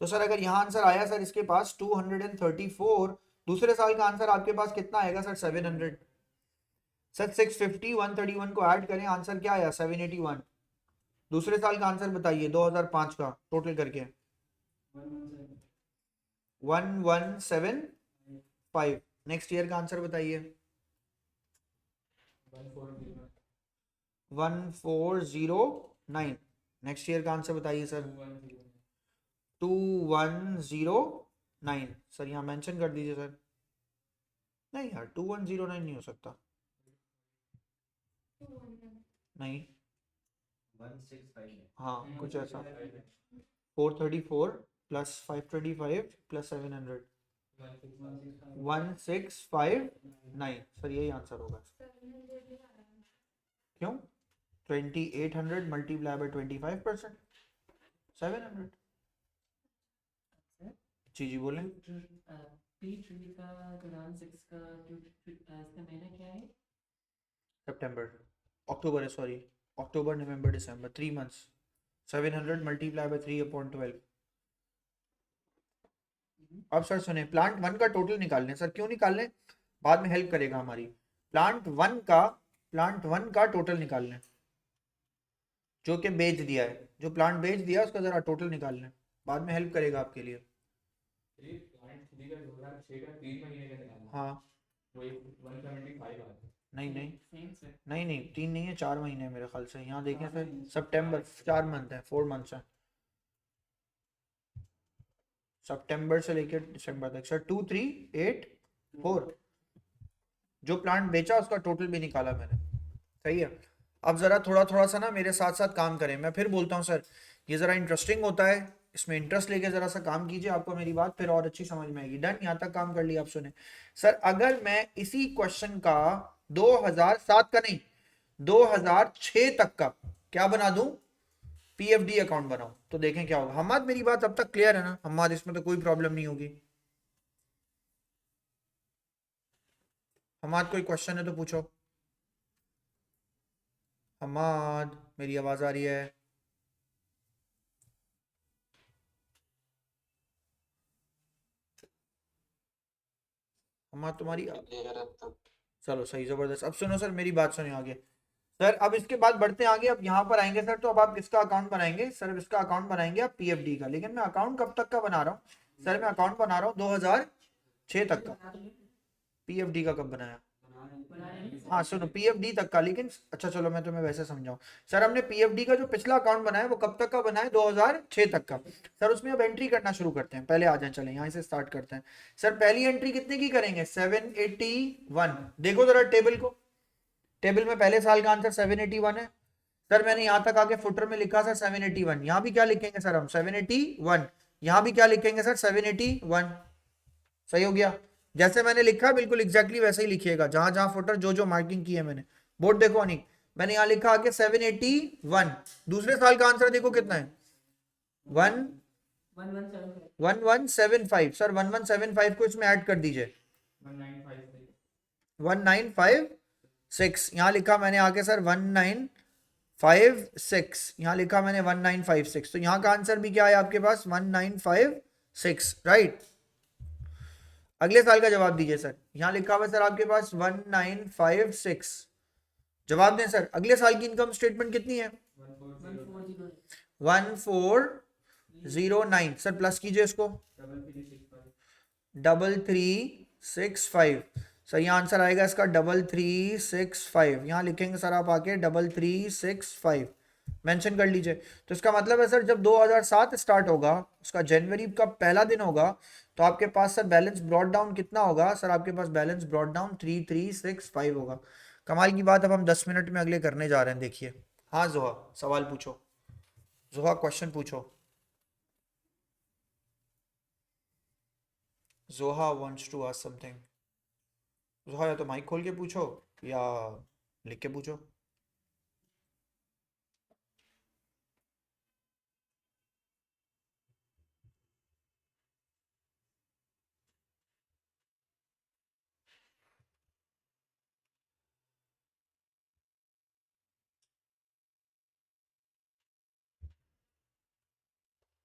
तो सर अगर यहाँ आंसर आया सर इसके पास 234, दूसरे साल का आंसर आपके पास कितना आएगा सर? 700। सर 650 131 को ऐड करें, आंसर क्या आया? 781। दूसरे साल का आंसर बताइए 2005 का टोटल करके। 1175। नेक्स्ट ईयर का आंसर बताइए। 1409। नेक्स्ट ईयर का आंसर बताइए सर। 2109। सर यहाँ मेंशन कर दीजिए सर। नहीं यार 2109 नहीं हो सकता, नहीं। 165 हाँ कुछ ऐसा। 434 प्लस 525 प्लस 700, 1659। सर यही आंसर होगा। क्यों? 2800 मल्टीप्लाई बाय 25%, 700। जी जी बोलें। P3 का कुरान 6 का इसका महीना क्या है? सितंबर, अक्टूबर है, sorry, October November December, 3 months. 700 multiply by 3/12। अब सर सुने, प्लांट 1 का टोटल निकाल लें। सर क्यों निकाल लें? बाद में हेल्प करेगा हमारी। प्लांट 1 का टोटल निकाल लें, जो कि बेच दिया है, जो प्लांट बेच दिया उसका जरा टोटल निकाल लें, बाद में हेल्प करेगा आपके लिए। हाँ नहीं नहीं नहीं नहीं, 3 नहीं है, 4 महीने हैं मेरे ख्याल से। यहाँ देखें सर, सितंबर 4 मंथ है, 4 मंथ्स है, सितंबर से लेकर दिसंबर तक। सर 2384, जो प्लांट बेचा उसका टोटल भी निकाला मैंने। सही है। अब ज़रा थोड़ा थोड़ा सा ना मेरे साथ साथ काम करें। मैं फिर बोलता हूँ सर, ये ज़रा इंटरेस्टिंग होता है, इसमें इंटरेस्ट लेके ज़रा सा काम कीजिए, आपको मेरी बात फिर और अच्छी समझ में आएगी। डन, यहाँ तक काम कर लिया। आप सुने सर, अगर मैं इसी क्वेश्चन का 2007 का नहीं, 2006 तक का क्या बना दूं, पीएफडी अकाउंट बनाऊं, तो देखें क्या होगा। हमाद मेरी बात अब तक क्लियर है ना? हमाद इसमें तो कोई प्रॉब्लम नहीं होगी। हमाद कोई क्वेश्चन है तो पूछो। हमाद मेरी आवाज आ रही है? हमाद तुम्हारी, चलो सही, जबरदस्त। अब सुनो सर, मेरी बात सुनिए आगे। सर अब इसके बाद बढ़ते हैं आगे। अब यहाँ पर आएंगे सर, तो अब आप किसका अकाउंट बनाएंगे? सर अब इसका अकाउंट बनाएंगे आप पीएफडी का। लेकिन मैं अकाउंट कब तक का बना रहा हूँ सर? मैं अकाउंट बना रहा हूँ 2006 तक का। पीएफडी का कब बनाया? हाँ सुनो, पीएफडी तक का। लेकिन अच्छा चलो मैं तुम्हें वैसे समझाऊं। सर हमने पीएफडी का जो पिछला अकाउंट बनाया वो कब तक का बनाया? 2006 तक का। सर उसमें अब एंट्री करना शुरू करते हैं। पहले आ जाए, चलें यहाँ से स्टार्ट करते हैं। सर पहली एंट्री कितने की करेंगे? 781। देखो जरा टेबल को, टेबल में पहले साल का आंसर 781 है। सर मैंने यहाँ तक आके फुटर में लिखा सर 781। यहाँ भी क्या लिखेंगे सर हम? 781। यहाँ भी क्या लिखेंगे सर? 781। सही हो गया? जैसे मैंने लिखा है बिल्कुल एग्जैक्टली वैसे ही लिखिएगा, जहां जहां फुटर जो जो मार्किंग की है मैंने। बोर्ड देखो अनिक, मैंने यहाँ लिखा आगे 781। दूसरे साल का आंसर देखो कितना है? 1175। सर 1175 को इसमें ऐड कर दीजिए, 1956। यहाँ लिखा मैंने आगे सर 1956। यहाँ लिखा मैंने 1956। तो यहाँ का आंसर भी क्या है आपके पास? 1956, राइट। अगले साल का जवाब दीजिए सर। यहाँ लिखा हुआ है सर आपके पास 1956। जवाब दें सर। अगले साल की इनकम स्टेटमेंट कितनी है? 1409। सर प्लस कीजिए इसको, 3365। सर यहाँ आंसर आएगा इसका 3365। यहाँ लिखेंगे सर आप आके 3365, मेंशन कर लीजिए। तो इसका मतलब है सर, जब 2007 स्टार्ट होगा, उसका जनवरी का पहला दिन होगा, तो आपके पास सर बैलेंस ब्रॉड डाउन कितना होगा? सर आपके पास बैलेंस ब्रॉड डाउन 3365 होगा। कमाल की बात। अब हम 10 मिनट में अगले करने जा रहे हैं, देखिए। हाँ जोहा, सवाल पूछो। जोहा क्वेश्चन पूछो। जोहा वांट्स टू आस्क समथिंग। जोहा या तो माइक खोल के पूछो या लिख के पूछो।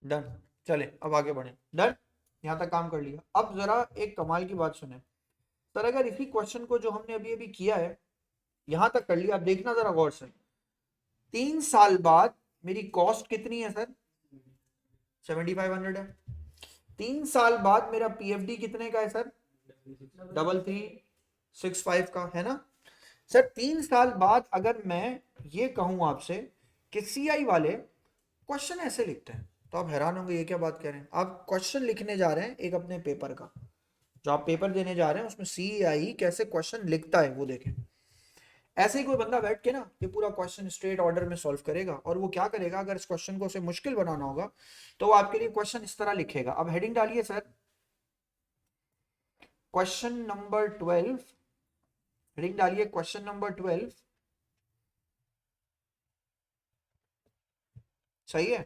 डन। चले अब आगे बढ़े। डन, यहाँ तक काम कर लिया। अब जरा एक कमाल की बात सुने सर, अगर इसी क्वेश्चन को जो हमने अभी अभी किया है यहाँ तक कर लिया, आप देखना जरा गौर से, 3 साल बाद मेरी कॉस्ट कितनी है सर? 7500 है। 3 साल बाद मेरा पीएफडी कितने का है सर? 3365 का है ना सर। 3 साल बाद अगर मैं ये कहूं आपसे कि सीआई वाले क्वेश्चन ऐसे लिखते हैं, तो आप हैरान होंगे ये क्या बात कह रहे हैं। आप क्वेश्चन लिखने जा रहे हैं एक अपने पेपर का, जो आप पेपर देने जा रहे हैं उसमें सीआई कैसे क्वेश्चन लिखता है वो देखें। ऐसे ही कोई बंदा बैठ के ना ये पूरा क्वेश्चन स्ट्रेट ऑर्डर में सॉल्व करेगा, और वो क्या करेगा, अगर इस क्वेश्चन को उसे मुश्किल बनाना होगा तो वो आपके लिए क्वेश्चन इस तरह लिखेगा। अब हेडिंग डालिए सर, क्वेश्चन नंबर 12। हेडिंग डालिए क्वेश्चन नंबर 12। सही है।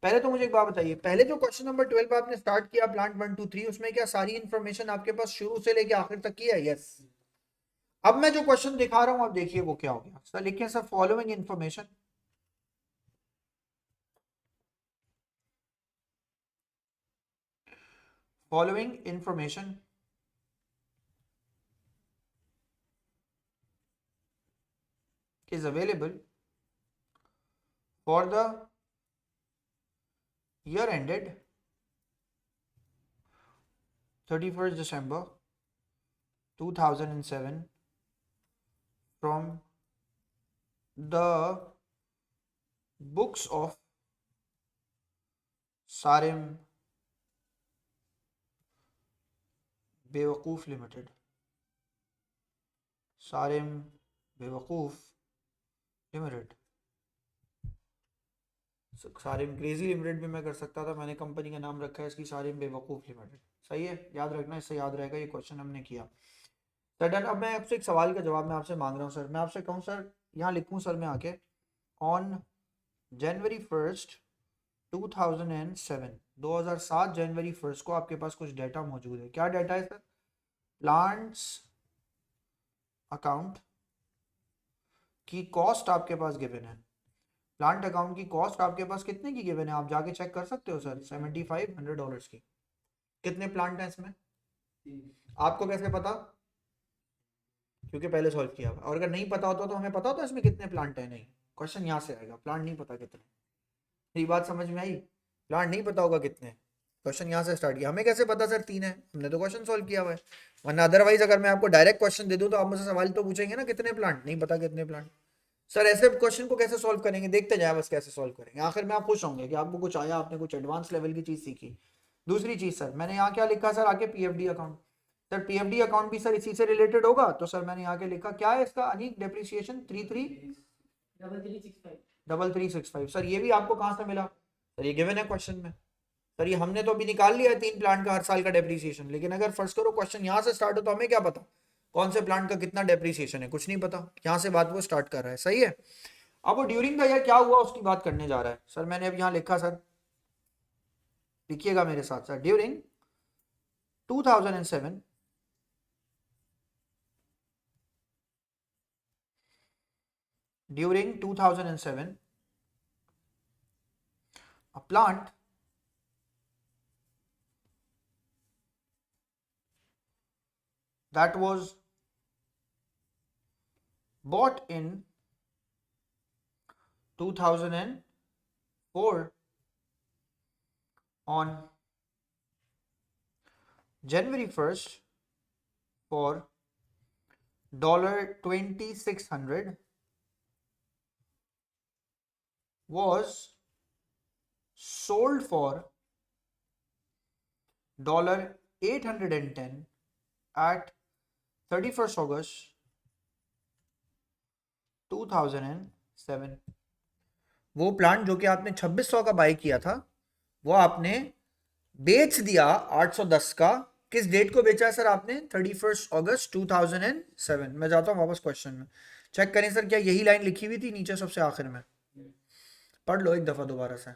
पहले तो मुझे एक बात बताइए, पहले जो क्वेश्चन नंबर 12 आपने स्टार्ट किया प्लांट 1 2 3, उसमें क्या सारी इंफॉर्मेशन आपके पास शुरू से लेके आखिर तक की है? यस। अब मैं जो क्वेश्चन दिखा रहा हूं आप देखिए वो क्या हो गया सर। लिखिए sir, following information is available for the year ended 31st December 2007 from the books of Sarim Bewakoof Limited. Sarim बेवकूफ़ लिमिटेड। सारिम क्रेजी लिमिटेड भी मैं कर सकता था, मैंने कंपनी का नाम रखा है इसकी सारिम बेवकूफ़ लिमिटेड। सही है, याद रखना, इससे याद रहेगा ये क्वेश्चन हमने किया। Sir done. अब मैं आपसे एक सवाल का जवाब मैं आपसे मांग रहा हूँ सर। मैं आपसे कहूँ सर, यहाँ लिखूँ सर मैं आके, ऑन जनवरी 1 2007, 2007 जनवरी 1 को आपके पास कुछ डाटा मौजूद है। क्या डाटा है सर? प्लांट्स अकाउंट की कॉस्ट आपके पास गिवन है। प्लांट अकाउंट की कॉस्ट आपके पास कितने की गिवन है? आप जाके चेक कर सकते हो सर, $7500 की। कितने प्लांट हैं इसमें? आपको कैसे पता? क्योंकि पहले सॉल्व किया हुआ। और अगर नहीं पता होता तो हमें पता होता इसमें कितने प्लांट हैं? नहीं, क्वेश्चन यहाँ से आएगा, प्लांट नहीं पता कितने। ये बात समझ में आई? प्लांट नहीं पता होगा कितने, क्वेश्चन यहाँ से स्टार्ट किया। हमें कैसे पता सर 3 है? हमने तो क्वेश्चन सॉल्व किया हुआ है। वरना अदरवाइज अगर मैं आपको डायरेक्ट क्वेश्चन दे दूँ तो आप मुझसे सवाल तो पूछेंगे ना, कितने प्लांट? नहीं पता कितने प्लांट। सर ऐसे क्वेश्चन को कैसे सॉल्व करेंगे? देखते जाए बस कैसे सॉल्व करेंगे। आखिर में आप खुश होंगे कि आपको कुछ आया, आपने कुछ एडवांस लेवल की चीज सीखी। दूसरी चीज सर, मैंने यहाँ क्या लिखा सर आगे? PFD account. Sir PFD account भी सर इसी से रिलेटेड होगा, तो सर मैंने यहाँ के लिखा क्या है इसका? अनीक डेप्रिसिएशन 3365। सर ये भी आपको कहाँ से मिला? सर ये गिवन है क्वेश्चन में। सर ये हमने तो अभी निकाल लिया है 3 प्लांट का हर साल का डेप्रिसिएशन, लेकिन अगर फर्स्ट करो क्वेश्चन यहाँ से स्टार्ट हो तो हमें क्या पता कौन से प्लांट का कितना डेप्रिसिएशन है? कुछ नहीं पता। यहाँ से बात वो स्टार्ट कर रहा है। सही है। अब वो ड्यूरिंग द ईयर क्या हुआ उसकी बात करने जा रहा है। सर मैंने अब यहाँ लिखा सर, लिखिएगा मेरे साथ sir, during 2007 a plant that was bought in 2004 on January 1st for $2600 was sold for $810 at 31st August 2007। वो प्लांट जो कि आपने 2600 का बाई किया था वो आपने बेच दिया 810 का। किस डेट को बेचा है सर आपने? 31st अगस्त 2007। मैं जाता हूँ वापस क्वेश्चन में, चेक करें सर क्या यही लाइन लिखी हुई थी नीचे सबसे आखिर में? पढ़ लो एक दफ़ा दोबारा से।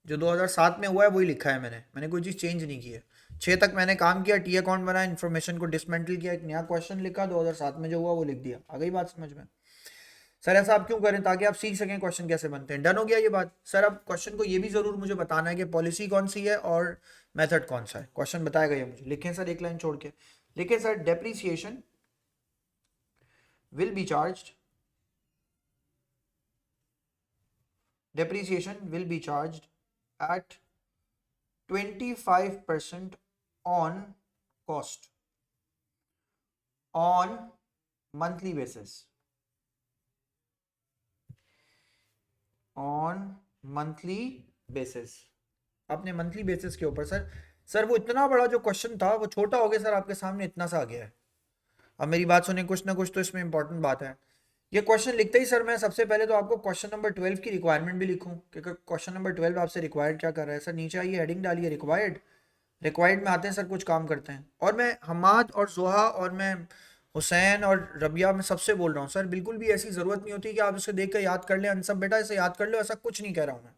जो 2007 में हुआ है वही लिखा है मैंने कोई चीज़ चेंज नहीं की है। 6 तक मैंने काम किया, टी अकाउंट बनाया, इन्फॉर्मेशन को डिसमेंटल किया, एक नया क्वेश्चन लिखा, 2007 में जो हुआ वो लिख दिया। आ गई बात समझ में? सर ऐसा आप क्यों करें? ताकि आप सीख सकें क्वेश्चन कैसे बनते हैं। डन हो गया ये बात? सर अब क्वेश्चन को ये भी जरूर मुझे बताना है कि पॉलिसी कौन सी है और मेथड कौन सा है। क्वेश्चन बताएगा ये मुझे, लिखें सर एक लाइन छोड़ के, लिखें sir depreciation will be charged at 25% on cost on monthly basis, अपने मंथली बेसिस के ऊपर। सर वो इतना बड़ा जो क्वेश्चन था वो छोटा हो गया सर, आपके सामने इतना सा आ गया है। अब मेरी बात सुने, कुछ ना कुछ तो इसमें इंपॉर्टेंट बात है। ये क्वेश्चन लिखते ही सर मैं सबसे पहले तो आपको क्वेश्चन नंबर 12 की रिक्वायरमेंट भी लिखूं कि क्वेश्चन नंबर 12 आपसे रिक्वायर्ड क्या कर रहा है। सर नीचे आइए, हेडिंग डालिए रिक्वायर्ड में आते हैं सर, कुछ काम करते हैं। और मैं हमाद और जोहा और मैं हुसैन और रबिया में सबसे बोल रहा हूँ सर, बिल्कुल भी ऐसी ज़रूरत नहीं होती कि आप इसे देख कर याद कर लें। अनसब बेटा इसे याद कर लो, ऐसा कुछ नहीं कह रहा हूँ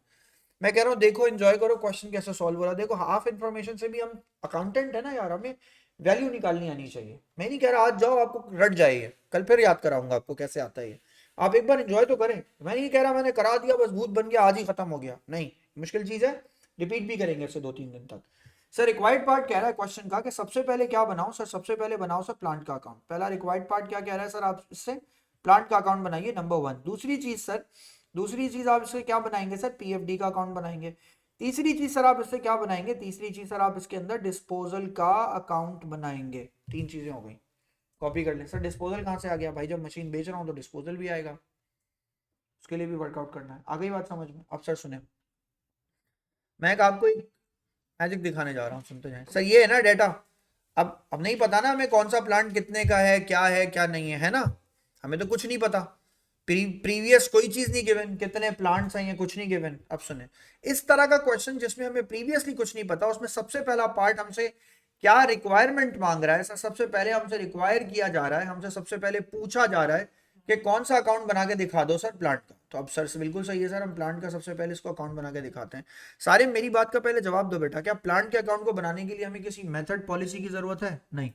मैं कह रहा हूँ देखो, एंजॉय करो क्वेश्चन कैसे सॉल्व हो रहा है। देखो हाफ इन्फॉर्मेशन से भी हम अकाउंटेंट है ना यार, हमें वैल्यू निकालनी आनी चाहिए। मैं नहीं कह रहा आज जाओ आपको रट जाए, कल फिर याद कराऊंगा आपको कैसे आता है ये। आप एक बार एंजॉय तो करें। मैं नहीं कह रहा मैंने करा दिया बस भूत बन गया आज ही खत्म हो गया, नहीं, मुश्किल चीज है, रिपीट भी करेंगे इसे 2-3 दिन तक। सर रिक्वायर्ड पार्ट कह रहा है क्वेश्चन का कि सबसे पहले क्या बनाओ सर, सबसे पहले बनाओ सर प्लांट का अकाउंट। पहला रिक्वायर्ड पार्ट क्या कह रहा है सर, आप इससे प्लांट का अकाउंट बनाइए, नंबर 1। दूसरी चीज आप इससे क्या बनाएंगे सर, पीएफडी का अकाउंट बनाएंगे। तीसरी चीज सर आप इससे क्या बनाएंगे, तीसरी चीज सर आप इसके अंदर डिस्पोजल का अकाउंट बनाएंगे। 3 चीजें हो गई, कॉपी कर लें। सर डिस्पोजल कहाँ से आ गया भाई, जब मशीन बेच रहा हूँ तो डिस्पोजल भी आएगा, उसके लिए भी वर्कआउट करना है। आ गई बात समझ में? अब सर सुने, मैं आपको एक मैजिक दिखाने जा रहा हूँ, सुनते जाएं सर। ये है ना डेटा, अब नहीं पता ना हमें कौन सा प्लांट कितने का है क्या नहीं है ना, हमें तो कुछ नहीं पता। प्रीवियस कोई चीज नहीं गिवन, कितने प्लांट्स हैं ये कुछ नहीं गिवन। अब सुने, इस तरह का क्वेश्चन जिसमें हमें प्रीवियसली कुछ नहीं पता, उसमें सबसे पहला पार्ट हमसे क्या रिक्वायरमेंट मांग रहा है सर, सबसे पहले हमसे रिक्वायर किया जा रहा है, हमसे सबसे पहले पूछा जा रहा है कि कौन सा अकाउंट बना के दिखा दो सर प्लांट का। तो अब सर से बिल्कुल सही है सर, हम प्लांट का सबसे पहले इसको अकाउंट बना के दिखाते हैं। सारे मेरी बात का पहले जवाब दो बेटा, क्या प्लांट के अकाउंट को बनाने के लिए हमें किसी मेथड पॉलिसी की जरूरत है? नहीं।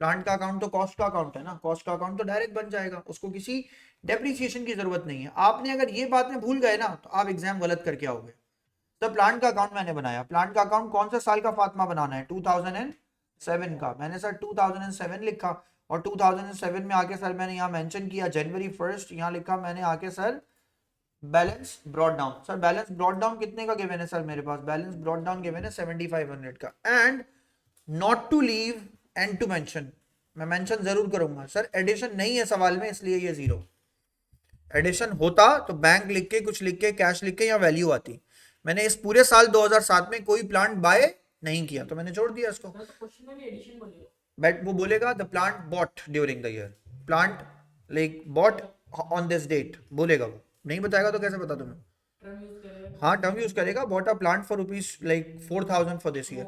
प्लांट का अकाउंट तो कॉस्ट का अकाउंट है ना, कॉस्ट का अकाउंट तो डायरेक्ट बन जाएगा, उसको किसी डेप्रिसिएशन की जरूरत नहीं है। आपने अगर ये बात में भूल गए ना तो आप एग्जाम गलत करके आओगे। तो प्लांट का अकाउंट मैंने बनाया, प्लांट का अकाउंट कौन से साल का फातिमा बनाना है, 2007 का। मैंने सर 2007 लिखा और 2007 में आके सर मैंने यहाँ मेंशन किया जनवरी 1, यहाँ लिखा मैंने आके sir balance brought down. Sir balance brought down कितने का गिवन है सर, मेरे पास बैलेंस ब्रॉड डाउन गिवन है 7500 का। And not to leave and to mention, मैं मेंशन जरूर करूंगा सर, एडिशन नहीं है सवाल में इसलिए ये 0। एडिशन होता तो बैंक लिख के, कुछ लिख के, कैश लिख के या वैल्यू आती। मैंने इस पूरे साल 2007 में कोई प्लांट बाय नहीं किया तो मैंने छोड़ दिया इसको। क्वेश्चन में भी एडिशन बोलेगा, बट वो बोलेगा the plant bought during the year, plant like bought on this date बोलेगा, वो नहीं बताएगा तो कैसे पता तुम्हें? टर्म यूज करेगा, हाँ टर्म यूज करेगा, bought a plant for rupees like 4000 for this year.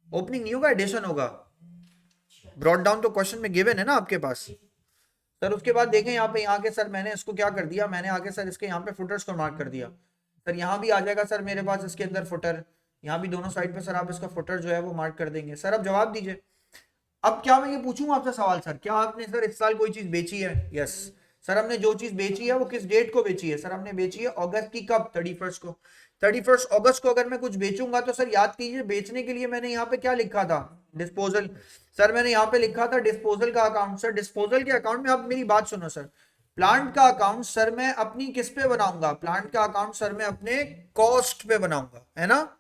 Opening नहीं होगा, एडिशन होगा। ब्रॉड डाउन तो क्वेश्चन में गिवन है ना आपके पास सर। उसके बाद देखें यहाँ पे, यहाँ के सर मैंने इसको क्या कर दिया, मैंने आके सर इसके यहाँ पे फुटर्स को मार्क कर दिया। सर यहाँ भी आ जाएगा सर मेरे पास इसके अंदर फुटर, यहाँ भी दोनों साइड पे सर आप इसका फुटर जो है वो मार्क कर देंगे। सर अब जवाब दीजिए। अब क्या मैं ये पूछूंगा आपसे सवाल सर, क्या आपने सर इस साल कोई चीज बेची है? यस सर, हमने जो चीज बेची है वो किस डेट को बेची है? सर हमने बेची है अगस्त की, कब? 31 को। 31 अगस्त को अगर मैं कुछ बेचूंगा तो सर याद कीजिए बेचने के लिए मैंने यहाँ पे क्या लिखा था, डिस्पोजल। सर मैंने यहाँ पे लिखा था डिस्पोजल का अकाउंट। सर डिस्पोजल के अकाउंट में, आप मेरी बात सुनो सर, प्लांट का अकाउंट सर मैं अपनी किस पे बनाऊंगा? प्लांट का अकाउंट सर मैं अपने कॉस्ट पे बनाऊंगा, है ना।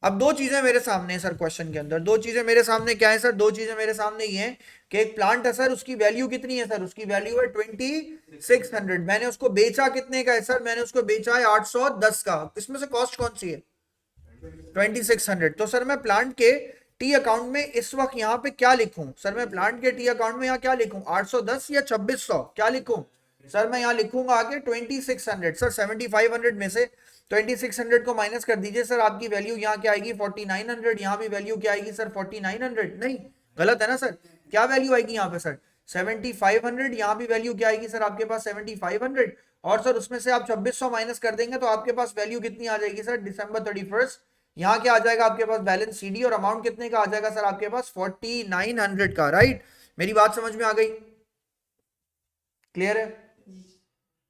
अब 2 चीजें मेरे सामने है सर, क्वेश्चन के अंदर 2 चीजें मेरे सामने क्या है सर, 2 चीजें मेरे सामने ये है कि एक प्लांट है सर, उसकी वैल्यू कितनी है सर, उसकी वैल्यू है 2600। मैंने उसको बेचा कितने का है सर, मैंने उसको बेचा है 810 का। इसमें से कॉस्ट कौन सी है? 2600। तो सर मैं प्लांट के टी अकाउंट में इस वक्त यहाँ पे क्या लिखूं सर, मैं प्लांट के टी अकाउंट में यहाँ क्या लिखूं, 810 या 2600, क्या लिखूं सर? मैं यहाँ लिखूंगा आगे 2600। सर 7500 में से 2600 को माइनस कर दीजिए सर, आपकी वैल्यू यहाँ क्या आएगी, 4900। यहाँ भी वैल्यू क्या आएगी सर, 4900। नहीं, गलत है ना सर, क्या वैल्यू आएगी यहाँ पे सर, 7500। यहाँ भी वैल्यू क्या आएगी सर आपके पास, 7500। और सर उसमें से आप 2600 माइनस कर देंगे तो आपके पास वैल्यू कितनी आ जाएगी सर, December 31। यहाँ क्या आ जाएगा आपके पास, बैलेंस सीडी, और अमाउंट कितने का आ जाएगा सर आपके पास, 4900 का। राइट, मेरी बात समझ में आ गई? क्लियर है?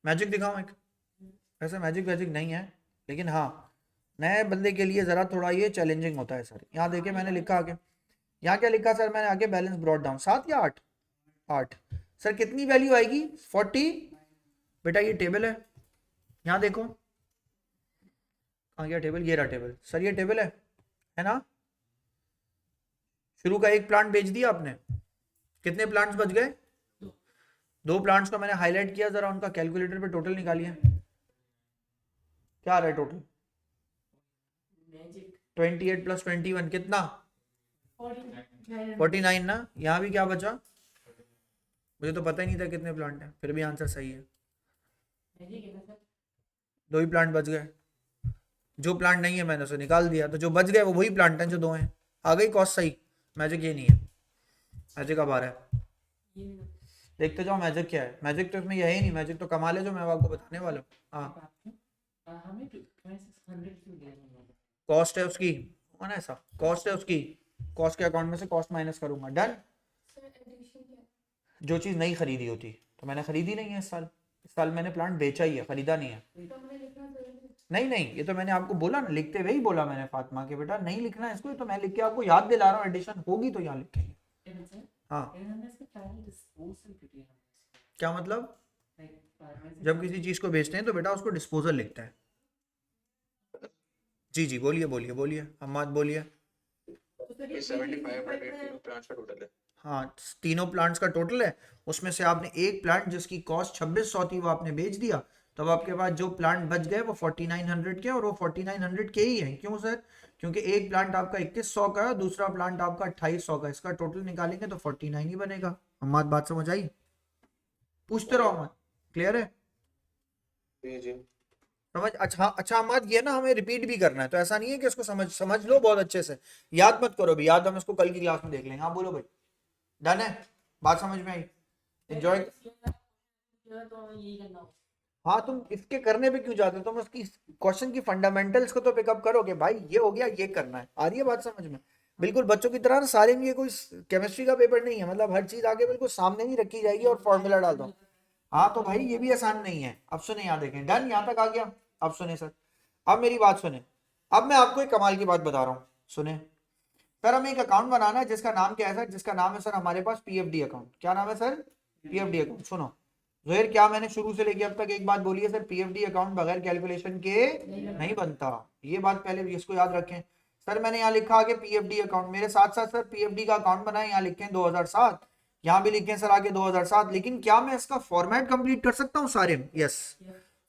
मैजिक दिखाऊं एक? वैसे मैजिक वैजिक नहीं है, लेकिन हाँ नए बंदे के लिए ज़रा थोड़ा ये चैलेंजिंग होता है सर। यहाँ देखिए मैंने लिखा आगे, यहाँ क्या लिखा सर मैंने आगे, बैलेंस ब्रॉट डाउन 7 या 8? 8। सर कितनी वैल्यू आएगी? 40। बेटा ये टेबल है, यहाँ देखो कहाँ गया टेबल, ये रहा टेबल सर, ये टेबल है ना? शुरू का एक प्लांट बेच दिया आपने, कितने प्लांट्स बच गए? 2 प्लांट्स को मैंने हाईलाइट किया, जरा उनका कैलकुलेटर पे टोटल निकालिए, क्या आ रहा है टोटल? मैजिक 28 + 21 कितना? 49 49 ना? यहाँ भी क्या बचा? मुझे तो पता ही नहीं था कितने प्लांट हैं, फिर भी आंसर सही है, मैजिक है ना सर? 2 ही प्लांट बच गए। जो प्लांट नहीं है मैंने उसे निकाल दिया, तो जो बच गए वो वही प्लांट हैं जो 2 हैं। आ गई कॉस्ट सही। मैजिक ये नहीं है, मैजिक अब आ रहा है, ये भी देखते जाओ मैजिक क्या है। मैजिक तो इसमें यही नहीं, मैजिक तो कमाल है जो मैं आपको बताने वाला हूँ। हाँ बात है। हमें 2600 क्यों दिया है? कॉस्ट है उसकी, हो ना ऐसा, कॉस्ट है उसकी, कॉस्ट के अकाउंट में से कॉस्ट माइनस करूंगा, डन। जो चीज़ नहीं खरीदी होती, तो मैंने खरीदी नहीं है इस साल मैंने प्लांट बेचा ही है, खरीदा नहीं है। नहीं नहीं, ये तो मैंने आपको बोला ना, लिखते हुए ही बोला मैंने फातिमा के बेटा नहीं लिखना है इसको, ये तो मैं लिख के आपको याद दिला रहा हूँ, एडिशन होगी तो यहाँ लिखेंगे। Even sir, हाँ हमने इसका पहले डिस्पोजल क्यों दिया हमने? क्या मतलब? Like, में से जब किसी चीज़ को बेचते हैं तो बेटा उसको डिस्पोजल लिखते हैं। जी जी बोलिए बोलिए बोलिए, अम्माद बोलिए। तो सर ये 75 प्लांट्स का टोटल है। हाँ तीनों प्लांट्स का टोटल है, उसमें से आपने एक प्लांट जिसकी कॉस्ट 2600 थी वो आपने बेच दिया, तब आपके पास जो प्लांट बच गए वो 4900 के, और वो 4900 के ही हैं। क्यों सर? क्योंकि एक प्लांट आपका 2100 का है, दूसरा प्लांट आपका 2800 का, इसका टोटल निकालेंगे तो 49 ही बनेगा। अम्माद बात समझ आई? पूछते रहो अम्माद, क्लियर है? जी जी। समझ? अच्छा अच्छा अम्माद, ये ना हमें रिपीट भी करना है, तो ऐसा नहीं है कि इसको समझ लो बहुत अच्छे से, याद मत करो भी, याद हम इसको कल की क्लास में देख लेंगे। हाँ बोलो भाई, डन है? बात समझ में आई? एंजॉय। तो हमें यही करना हो। हाँ तुम इसके करने पे क्यों जाते हो, तुम उसकी क्वेश्चन की फंडामेंटल्स को तो पिकअप करोगे भाई, ये हो गया ये करना है, आ रही है बात समझ में? बिल्कुल बच्चों की तरह ना सारे में, ये कोई केमिस्ट्री का पेपर नहीं है, मतलब हर चीज आगे बिल्कुल सामने नहीं रखी जाएगी और फॉर्मूला डाल दो। हाँ तो भाई ये भी आसान नहीं है। अब सुने, यहाँ देखें, डन, यहाँ तक आ गया। अब सुने सर, अब मेरी बात सुने, अब मैं आपको एक कमाल की बात बता रहा हूँ, सुने सर। हमें एक अकाउंट बनाना है जिसका नाम क्या है सर? जिसका नाम है सर हमारे पास पीएफडी अकाउंट। क्या नाम है सर? PFD account. सुनो जोहेर, क्या मैंने शुरू से लेके अब तक एक बात बोली है सर, पीएफडी अकाउंट बगैर कैलकुलेशन के नहीं बनता। ये बात पहले इसको याद रखें सर। मैंने यहाँ लिखा आगे पीएफडी अकाउंट, मेरे साथ साथ सर पीएफडी का अकाउंट बनाए, यहाँ लिखें 2007, यहाँ भी लिखें सर आगे 2007। लेकिन क्या मैं इसका फॉर्मेट कंप्लीट कर सकता हूँ सारे? यस।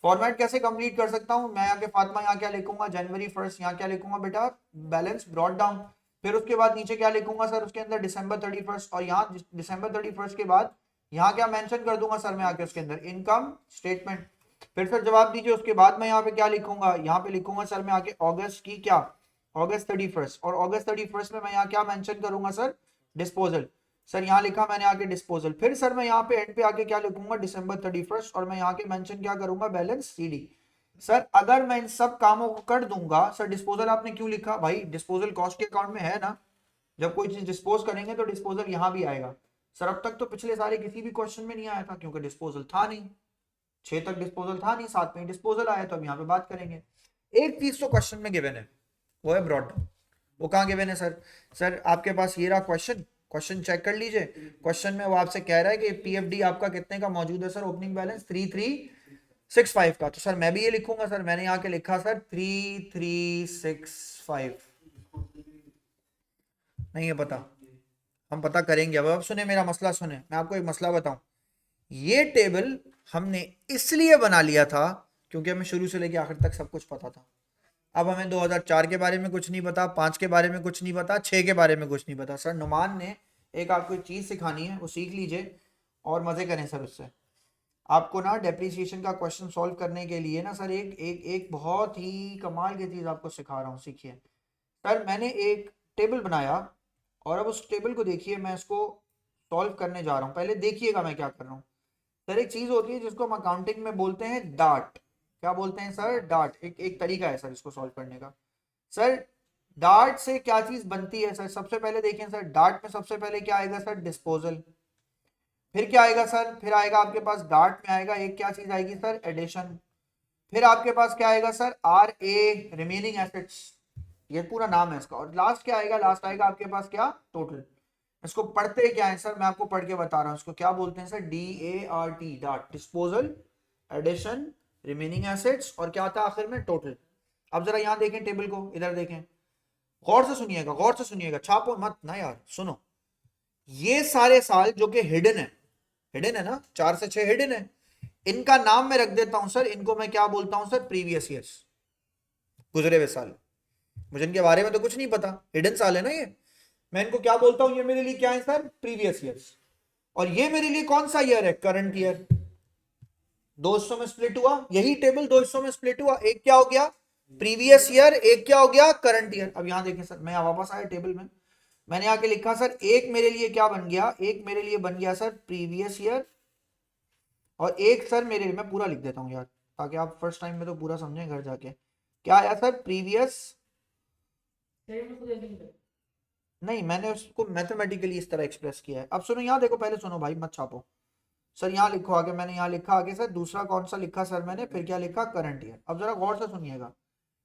फॉर्मेट कैसे कंप्लीट कर सकता हूँ? मैं आगे फातिमा यहाँ क्या लिखूंगा? जनवरी 1, यहाँ क्या लिखूंगा बेटा? Balance brought down. फिर उसके बाद नीचे क्या लिखूंगा सर? उसके अंदर December 31, और यहाँ December 31 के बाद यहाँ क्या मेंशन कर दूंगा सर मैं आके उसके अंदर? Income statement. फिर सर जवाब दीजिए, उसके बाद मैं यहाँ पे क्या लिखूंगा? यहाँ पे लिखूंगा सर मैं आके अगस्त की क्या? अगस्त 31, और अगस्त 31 में मैं यहाँ क्या मेंशन करूंगा सर? डिस्पोजल। सर यहाँ लिखा मैंने आके डिस्पोजल। फिर सर मैं यहाँ पे एंड पे आके क्या लिखूंगा? December 31, और मैं यहाँ के मेंशन क्या करूंगा? Balance CD. सर अगर मैं इन सब कामों को कर दूंगा, सर डिस्पोजल आपने क्यों लिखा भाई? डिस्पोजल कॉस्ट के अकाउंट में है ना, जब कोई चीज डिस्पोज करेंगे तो डिस्पोजल यहाँ भी आएगा। सर अब तक तो पिछले सारे किसी भी क्वेश्चन में नहीं आया था, क्योंकि डिस्पोजल था नहीं, 6 तक डिस्पोजल था नहीं, 7 में डिस्पोजल आया, तो अब यहाँ पे बात करेंगे। एक चीज तो क्वेश्चन में गिवन है, वो है ब्रॉड डाउन। वो कहाँ गिवन है सर? सर आपके पास ये रहा क्वेश्चन चेक कर लीजिए। क्वेश्चन में वो आपसे कह रहा है कि पीएफडी आपका कितने का मौजूद है सर? ओपनिंग बैलेंस 3365 का। तो सर मैं भी ये लिखूंगा सर, मैंने यहाँ के लिखा सर 3365। नहीं है पता, हम पता करेंगे। अब सुने मेरा मसला, सुने मैं आपको एक मसला बताऊं। ये टेबल हमने इसलिए बना लिया था क्योंकि हमें शुरू से लेकर आखिर तक सब कुछ पता था। अब हमें 2004 के बारे में कुछ नहीं पता, 5 के बारे में कुछ नहीं पता, 6 के बारे में कुछ नहीं पता। सर नुमान ने एक आपको चीज़ सिखानी है, वो सीख लीजिए और मज़े करें सर उससे। आपको ना डेप्रिसिएशन का क्वेश्चन सॉल्व करने के लिए ना सर एक बहुत ही कमाल की चीज़ आपको सिखा रहा हूँ, सीखिए। सर मैंने एक टेबल बनाया, और अब उस टेबल को देखिए, मैं इसको सॉल्व करने जा रहा हूँ। पहले देखिएगा मैं क्या कर रहा हूँ। सर एक चीज़ होती है जिसको हम अकाउंटिंग में बोलते हैं डार्ट। क्या बोलते हैं सर? डार्ट। एक तरीका है सर इसको सॉल्व करने का। सर डार्ट से क्या चीज बनती है सर? सबसे पहले देखें सर, डार्ट में सबसे पहले क्या आएगा सर? डिस्पोजल। फिर क्या आएगा सर, फिर आएगा आपके पास डार्ट में आएगा एक क्या चीज आएगी सर, एडिशन। फिर आपके पास क्या आएगा sir, R A remaining assets, ये पूरा नाम है इसका। और लास्ट क्या आएगा, लास्ट आएगा आपके पास क्या, टोटल। इसको पढ़ते क्या है सर, मैं आपको पढ़ के बता रहा हूं, इसको क्या बोलते हैं sir, DART, DART, disposal, addition, remaining assets, और क्या आता है आखिर में, टोटल। अब जरा यहाँ देखें टेबल को, इधर देखें, गौर से सुनिएगा, गौर से सुनिएगा, छापो मत ना यार, सुनो। ये सारे साल जो कि हिडन है, हिडन है ना, 4 से 6 हिडन है, इनका नाम मैं रख देता हूं सर, इनको मैं क्या बोलता हूं सर, प्रीवियस ईयर्स, गुजरे हुए साल। मुझे इनके बारे में तो कुछ नहीं पता, हिडन साल है ना ये, मैं इनको क्या बोलता हूं, ये मेरे लिए क्या है सर, प्रीवियस ईयर्स। और ये मेरे लिए कौन सा ईयर है, करंट ईयर। दो हिस्सों में स्प्लिट हुआ, यही टेबल दो हिस्सों में स्प्लिट हुआ, एक क्या हो गया, प्रीवियस ईयर, एक क्या हो गया, करंट ईयर। अब यहां देखें सर, मैं वापस आया टेबल में, मैंने आके लिखा सर, एक मेरे लिए क्या बन गया, एक मेरे लिए बन गया सर प्रीवियस ईयर, और एक सर मेरे लिए, मैं पूरा लिख देता हूं यार, ताकि आप फर्स्ट टाइम में तो पूरा समझें घर जाके, क्या आया सर, प्रीवियस, नहीं मैंने उसको मैथमेटिकली इस तरह एक्सप्रेस किया है। अब सुनो यहाँ देखो, पहले सुनो भाई, मत छापो सर, यहाँ लिखो आगे, मैंने यहाँ लिखा आगे सर, दूसरा कौन सा लिखा सर मैंने, फिर क्या लिखा, करंट ईयर। अब जरा गौर से सुनिएगा,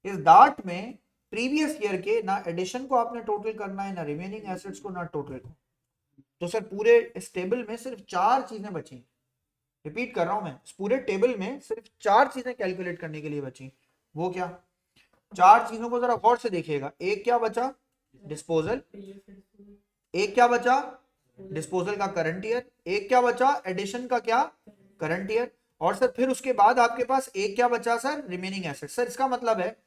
इस डार्ट में प्रीवियस ईयर के ना एडिशन को आपने टोटल करना है, ना रिमेनिंग एसेट्स को, ना टोटल को। तो सर पूरे इस टेबल में सिर्फ 4 चीजें बची, रिपीट कर रहा हूं मैं, इस पूरे टेबल में सिर्फ 4 चीजें कैलकुलेट करने के लिए बची। वो क्या, 4 चीजों को जरा गौर से देखिएगा। एक क्या बचा, डिस्पोजल, एक क्या बचा, डिस्पोजल का करंट ईयर, एक क्या बचा, एडिशन का क्या, करंट ईयर, और सर फिर उसके बाद आपके पास एक क्या बचा सर, रिमेनिंग एसेट। सर इसका मतलब है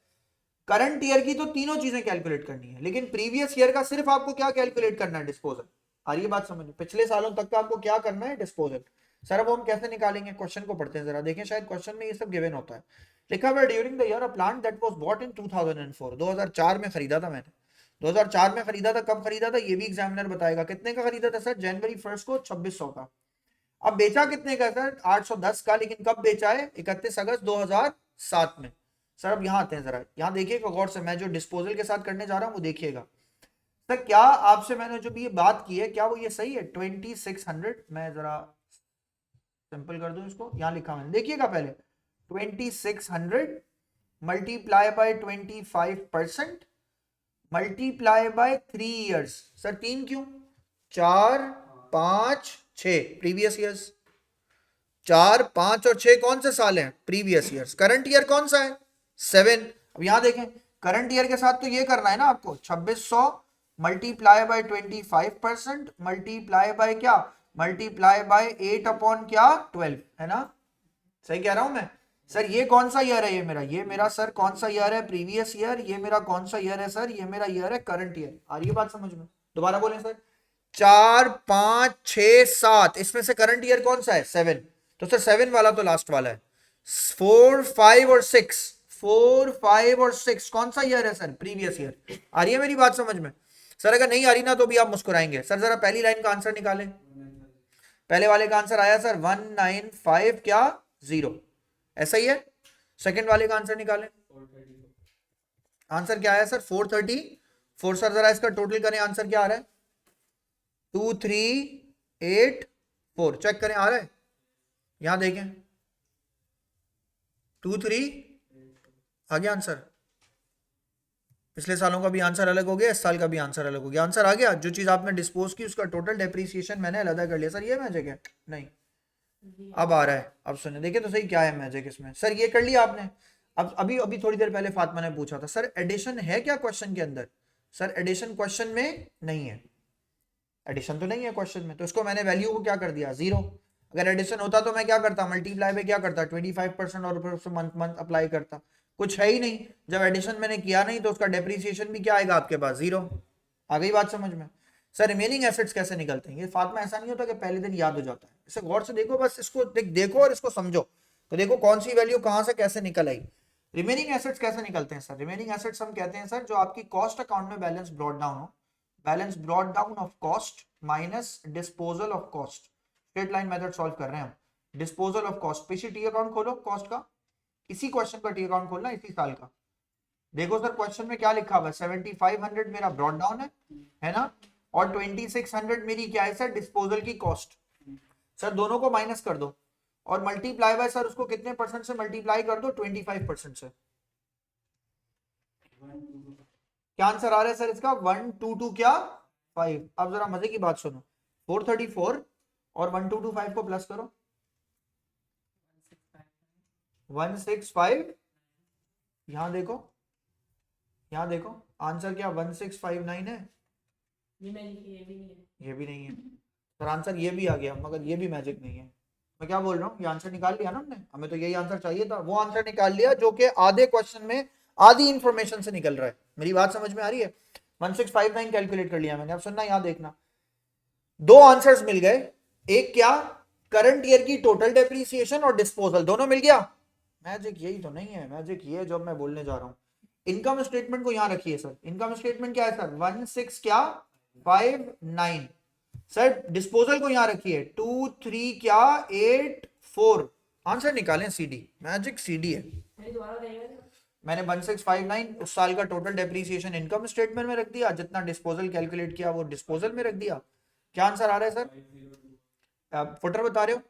करंट ईयर की तो तीनों चीजें कैलकुलेट करनी है, लेकिन प्रीवियस ईयर का सिर्फ आपको क्या कैलकुलेट करना है, डिस्पोजल। और ये बात समझ, पिछले सालों तक का आपको क्या करना है, डिस्पोजल। सर अब हम कैसे निकालेंगे, क्वेश्चन को पढ़ते हैं जरा, देखें शायद क्वेश्चन में ये सब गिवन होता है। लिखा हुआ during the year a plant that was bought in 2004, 2004 में खरीदा था मैंने, 2004 में खरीदा था। कब खरीदा था ये भी एग्जामिनर बताएगा, कितने का खरीदा था सर, जनवरी 1 को 2600 का। अब बेचा कितने का सर, 810 का, लेकिन कब बेचा है, 31 अगस्त 2007 में। सर अब यहाँ आते हैं जरा, यहाँ देखिएगा गौर से, मैं जो डिस्पोजल के साथ करने जा रहा हूँ वो देखिएगा। सर क्या आपसे मैंने जो भी ये बात की है, क्या वो ये सही है, 2600, मैं जरा सिंपल कर दूं इसको, यहाँ लिखा मैंने, देखिएगा पहले, 2600 multiply by 25% multiply by 3 years. Sir 3 क्यों, 4 5 6 प्रीवियस ईयर्स, 4 5 और 6 कौन से साल हैं, प्रीवियस ईयर्स। करंट ईयर कौन सा है, 7। अब यहां देखें, करंट ईयर के साथ तो ये करना है ना आपको, 2600 मल्टीप्लाई बाय 25% मल्टीप्लाई बाय क्या, मल्टीप्लाई बाय 8 अपॉन क्या, 12, है ना, सही कह रहा हूं मैं। सर ये कौन सा ईयर है, ये मेरा सर कौन सा ईयर है, प्रीवियस ईयर। ये मेरा कौन सा ईयर है सर, ये मेरा ईयर है करंट ईयर। आ रही है बात समझ में, दोबारा बोलें सर, 4 5 6 7, इसमें से करंट ईयर कौन सा है, 7। तो सर 7 वाला तो लास्ट वाला है। 4 5 और 6, 4 5 और 6 कौन सा ईयर है सर, प्रीवियस ईयर। आ रही है मेरी बात समझ में। सर अगर नहीं आ रही ना तो भी आप मुस्कुराएंगे। सर जरा पहली लाइन का आंसर निकालें, पहले वाले का आंसर आया सर 195 क्या 0, ऐसा ही है। सेकंड वाले का आंसर निकालें, आंसर क्या आया सर 434। सर जरा इसका टोटल करें, आंसर क्या आ रहा है, 2384, चेक करें आ रहा है, यहां देखें 23 आ गया आंसर। पिछले सालों का भी आंसर अलग हो गया, इस साल का भी आंसर अलग हो गया, आंसर आ गया। जो चीज आपने डिस्पोज की उसका टोटल डेप्रिसिएशन मैंने अलग कर लिया। सर ये मैजिक है, नहीं अब आ रहा है, अब सुने देखिए तो सही क्या है मैजिक इसमें। सर ये कर लिया आपने। अब अभी अभी थोड़ी देर पहले फातिमा ने पूछा था सर एडिशन है क्या क्वेश्चन के अंदर। सर एडिशन क्वेश्चन में नहीं है, एडिशन तो नहीं है क्वेश्चन में, तो इसको मैंने वैल्यू को क्या कर दिया 0। अगर एडिशन होता तो मैं क्या करता, मल्टीप्लाई पे क्या करता 25% और फिर मंथ मंथ अप्लाई करता। कुछ है ही नहीं, जब एडिशन मैंने किया नहीं तो उसका डेप्रिसिएशन भी क्या आएगा आपके पास 0। आ गई बात समझ में। सर रिमेनिंग एसेट्स कैसे निकलते हैं, ये फातिमा ऐसा नहीं होता कि पहले दिन याद हो जाता है, इसे गौर से देखो, बस इसको देखो और इसको समझो, तो देखो कौन सी वैल्यू कहां से कैसे निकल आई। रिमेनिंग एसेट्स कैसे निकलते हैं सर, रिमेनिंग एसेट्स हम कहते हैं सर जो आपकी कॉस्ट अकाउंट में बैलेंस ब्रॉट डाउन हो, balance brought down of cost minus disposal of cost. Straight line method solve कर रहे हैं हम, डिस्पोजल ऑफ कॉस्ट। पीछे टी अकाउंट खोलो कॉस्ट का, इसी क्वेश्चन का टी अकाउंट खोलना इसी साल का। देखो सर क्वेश्चन में क्या लिखा हुआ है, 7500 मेरा ब्रॉट डाउन है ना, और 2600 मेरी क्या है सर डिस्पोजल की कॉस्ट। सर दोनों को माइनस कर दो और मल्टीप्लाई बाय सर उसको कितने परसेंट से मल्टीप्लाई कर दो 25% से। क्या आंसर आ रहा है सर इसका 122 क्या 5। अब जरा मजे की बात सुनो 434 और 1225 को प्लस करो 165। यहां देखो आंसर क्या 1659 है। ये भी नहीं है। ये भी नहीं है सर, आंसर ये भी आ गया मगर ये भी मैजिक नहीं है। मैं क्या बोल रहा हूँ, ये आंसर निकाल लिया ना हमने, हमें तो यही आंसर चाहिए था, वो आंसर निकाल लिया जो कि आधे क्वेश्चन में आधी इंफॉर्मेशन से निकल रहा है। मेरी बात समझ में आ रही है। 1659 कैलकुलेट कर लिया मैंने। अब सुनना, यहाँ देखना, दो आंसर्स मिल गए। एक क्या, करंट ईयर की टोटल डेप्रीसिएशन और डिस्पोजल, दोनों मिल गया। मैजिक यही तो नहीं है, मैजिक ये जो मैं बोलने जा रहा हूँ। इनकम स्टेटमेंट को यहाँ रखिए सर। इनकम स्टेटमेंट क्या है सर 16 क्या 59। सर डिस्पोजल को यहां रखिए 23 क्या 84। आंसर निकालें सीडी, मैजिक सीडी है। मैंने 1659 उस साल का टोटल डेप्रीसिएशन इनकम स्टेटमेंट में रख दिया, जितना डिस्पोजल कैलकुलेट किया वो डिस्पोजल में रख दिया। क्या आंसर आ रहा है सर, फुटर बता रहे हो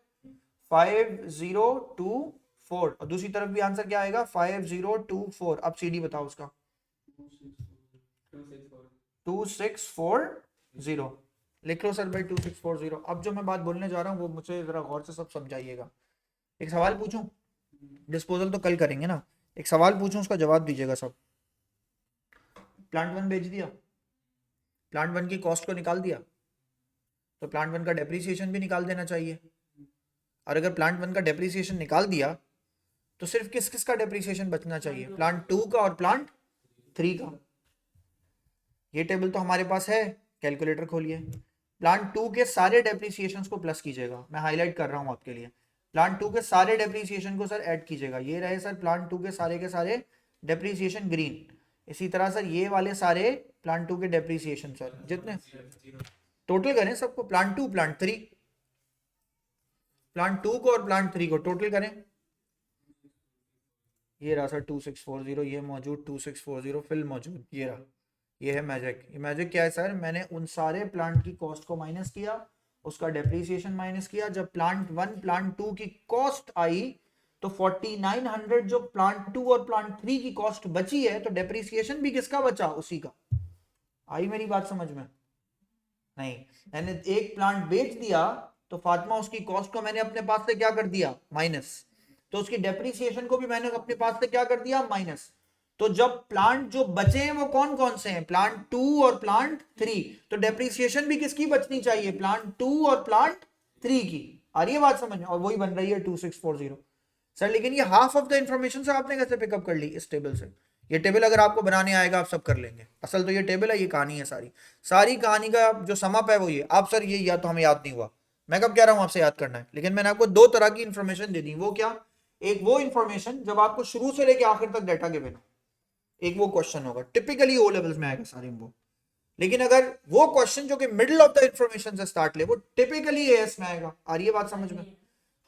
5024, और दूसरी तरफ भी आंसर क्या आएगा 5024। अब सीडी बताओ उसका 2640। लिख लो सर भाई 2640। अब जो मैं बात बोलने जा रहा हूँ वो मुझे जरा गौर से सब समझाइएगा। एक सवाल पूछूं, डिस्पोजल तो कल करेंगे ना, एक सवाल पूछूं उसका जवाब दीजिएगा सब। प्लांट 1 बेच दिया, प्लांट 1 की कॉस्ट को निकाल दिया, तो प्लांट 1 का डेप्रीसिएशन भी निकाल देना चाहिए। और अगर प्लांट 1 का डेप्रीसिएशन निकाल दिया तो सिर्फ किस किस का डेप्रीसिएशन बचना चाहिए, प्लांट 2 का और प्लांट 3 का। ये टेबल तो हमारे पास है, कैलकुलेटर खोलिए, प्लांट 2 के सारे डेप्रीसिएशन को प्लस कीजिएगा। मैं हाईलाइट कर रहा हूं आपके लिए, प्लांट 2 के सारे डेप्रीसिएशन को सर ऐड कीजिएगा। ये रहे सर प्लांट 2 के सारे डेप्रीसिएशन ग्रीन। इसी तरह सर ये वाले सारे प्लांट 2 के डेप्रीसिएशन सर जितने टोटल करें सबको, प्लांट 2 प्लांट 3, प्लांट 2 को और प्लांट 3 को टोटल करें। ये रहा सर 2640, ये मौजूद 2640 फिल मौजूद, ये रहा, ये है मैजिक। ये मैजिक क्या है सर, मैंने उन सारे प्लांट की कॉस्ट को माइनस किया, उसका डेप्रीसिएशन माइनस किया। जब प्लांट 1 प्लांट 2 की कॉस्ट आई तो 4900 जो प्लांट 2 और प्लांट 3 की कॉस्ट बची है, तो डेप्रीसिएशन भी किसका बचा, उसी का। आई मेरी बात समझ में? नहीं, मैंने एक प्लांट बेच दिया तो फातिमा उसकी कॉस्ट को मैंने अपने पास से क्या कर दिया माइनस, तो उसकी डेप्रीसिएशन को भी मैंने अपने पास से क्या कर दिया माइनस। तो जब प्लांट जो बचे हैं वो कौन कौन से हैं, प्लांट 2 और प्लांट 3, तो डेप्रीसिएशन भी किसकी बचनी चाहिए, प्लांट 2 और प्लांट 3 की। आ रही है बात समझ में? और वही बन रही है 2640 सर। लेकिन ये हाफ ऑफ द इंफॉर्मेशन से आपने कैसे पिकअप कर ली इस टेबल से? ये टेबल अगर आपको बनाने आएगा आप सब कर लेंगे। असल तो ये टेबल है, ये कहानी है, सारी कहानी का जो समअप है वो ये। आप सर ये या तो हमें याद नहीं हुआ, मैं कब कह रहा हूं आपसे याद करना है, लेकिन मैंने आपको दो तरह की इंफॉर्मेशन दे दी। वो क्या, एक वो इंफॉर्मेशन जब आपको शुरू से लेकर आखिर तक डाटा गिवन हो, एक वो क्वेश्चन होगा, टिपिकली ओ लेवल्स में आएगा सारे वो। लेकिन अगर वो क्वेश्चन जो कि मिडिल ऑफ द इंफॉर्मेशन से स्टार्ट ले, वो टिपिकली एएस में आएगा। आ रही है बात समझ में?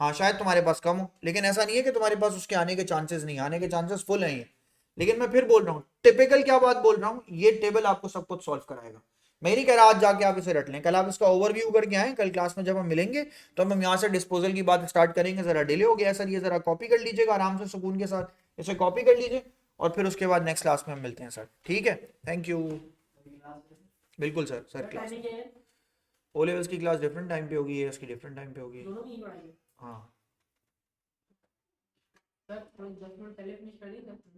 हाँ शायद तुम्हारे पास कम हो, लेकिन ऐसा नहीं है कि तुम्हारे पास उसके आने के चांसेस नहीं, आने के चांसेस फुल हैं ये। लेकिन मैं फिर बोल रहा हूँ, टिपिकल क्या बात बोल रहा हूँ, ये टेबल आपको सब कुछ सॉल्व कराएगा। मैं नहीं कह रहा आज जाके आप इसे रट लें, कल आप इसका ओवरव्यू करके आए, कल क्लास में जब हम मिलेंगे तो हम यहाँ से डिस्पोजल की बात स्टार्ट करेंगे। जरा डिले हो गया सर, ये जरा कॉपी कर लीजिएगा आराम से सुकून के साथ, इसे कॉपी कर लीजिए और फिर उसके बाद नेक्स्ट क्लास में हम मिलते हैं सर। ठीक है, थैंक यू। बिल्कुल sir, sir class O levels की क्लास डिफरेंट टाइम पे होगी, इसकी डिफरेंट टाइम पे होगी। हाँ सर 10 मिनट पहले फिनिश कर दी।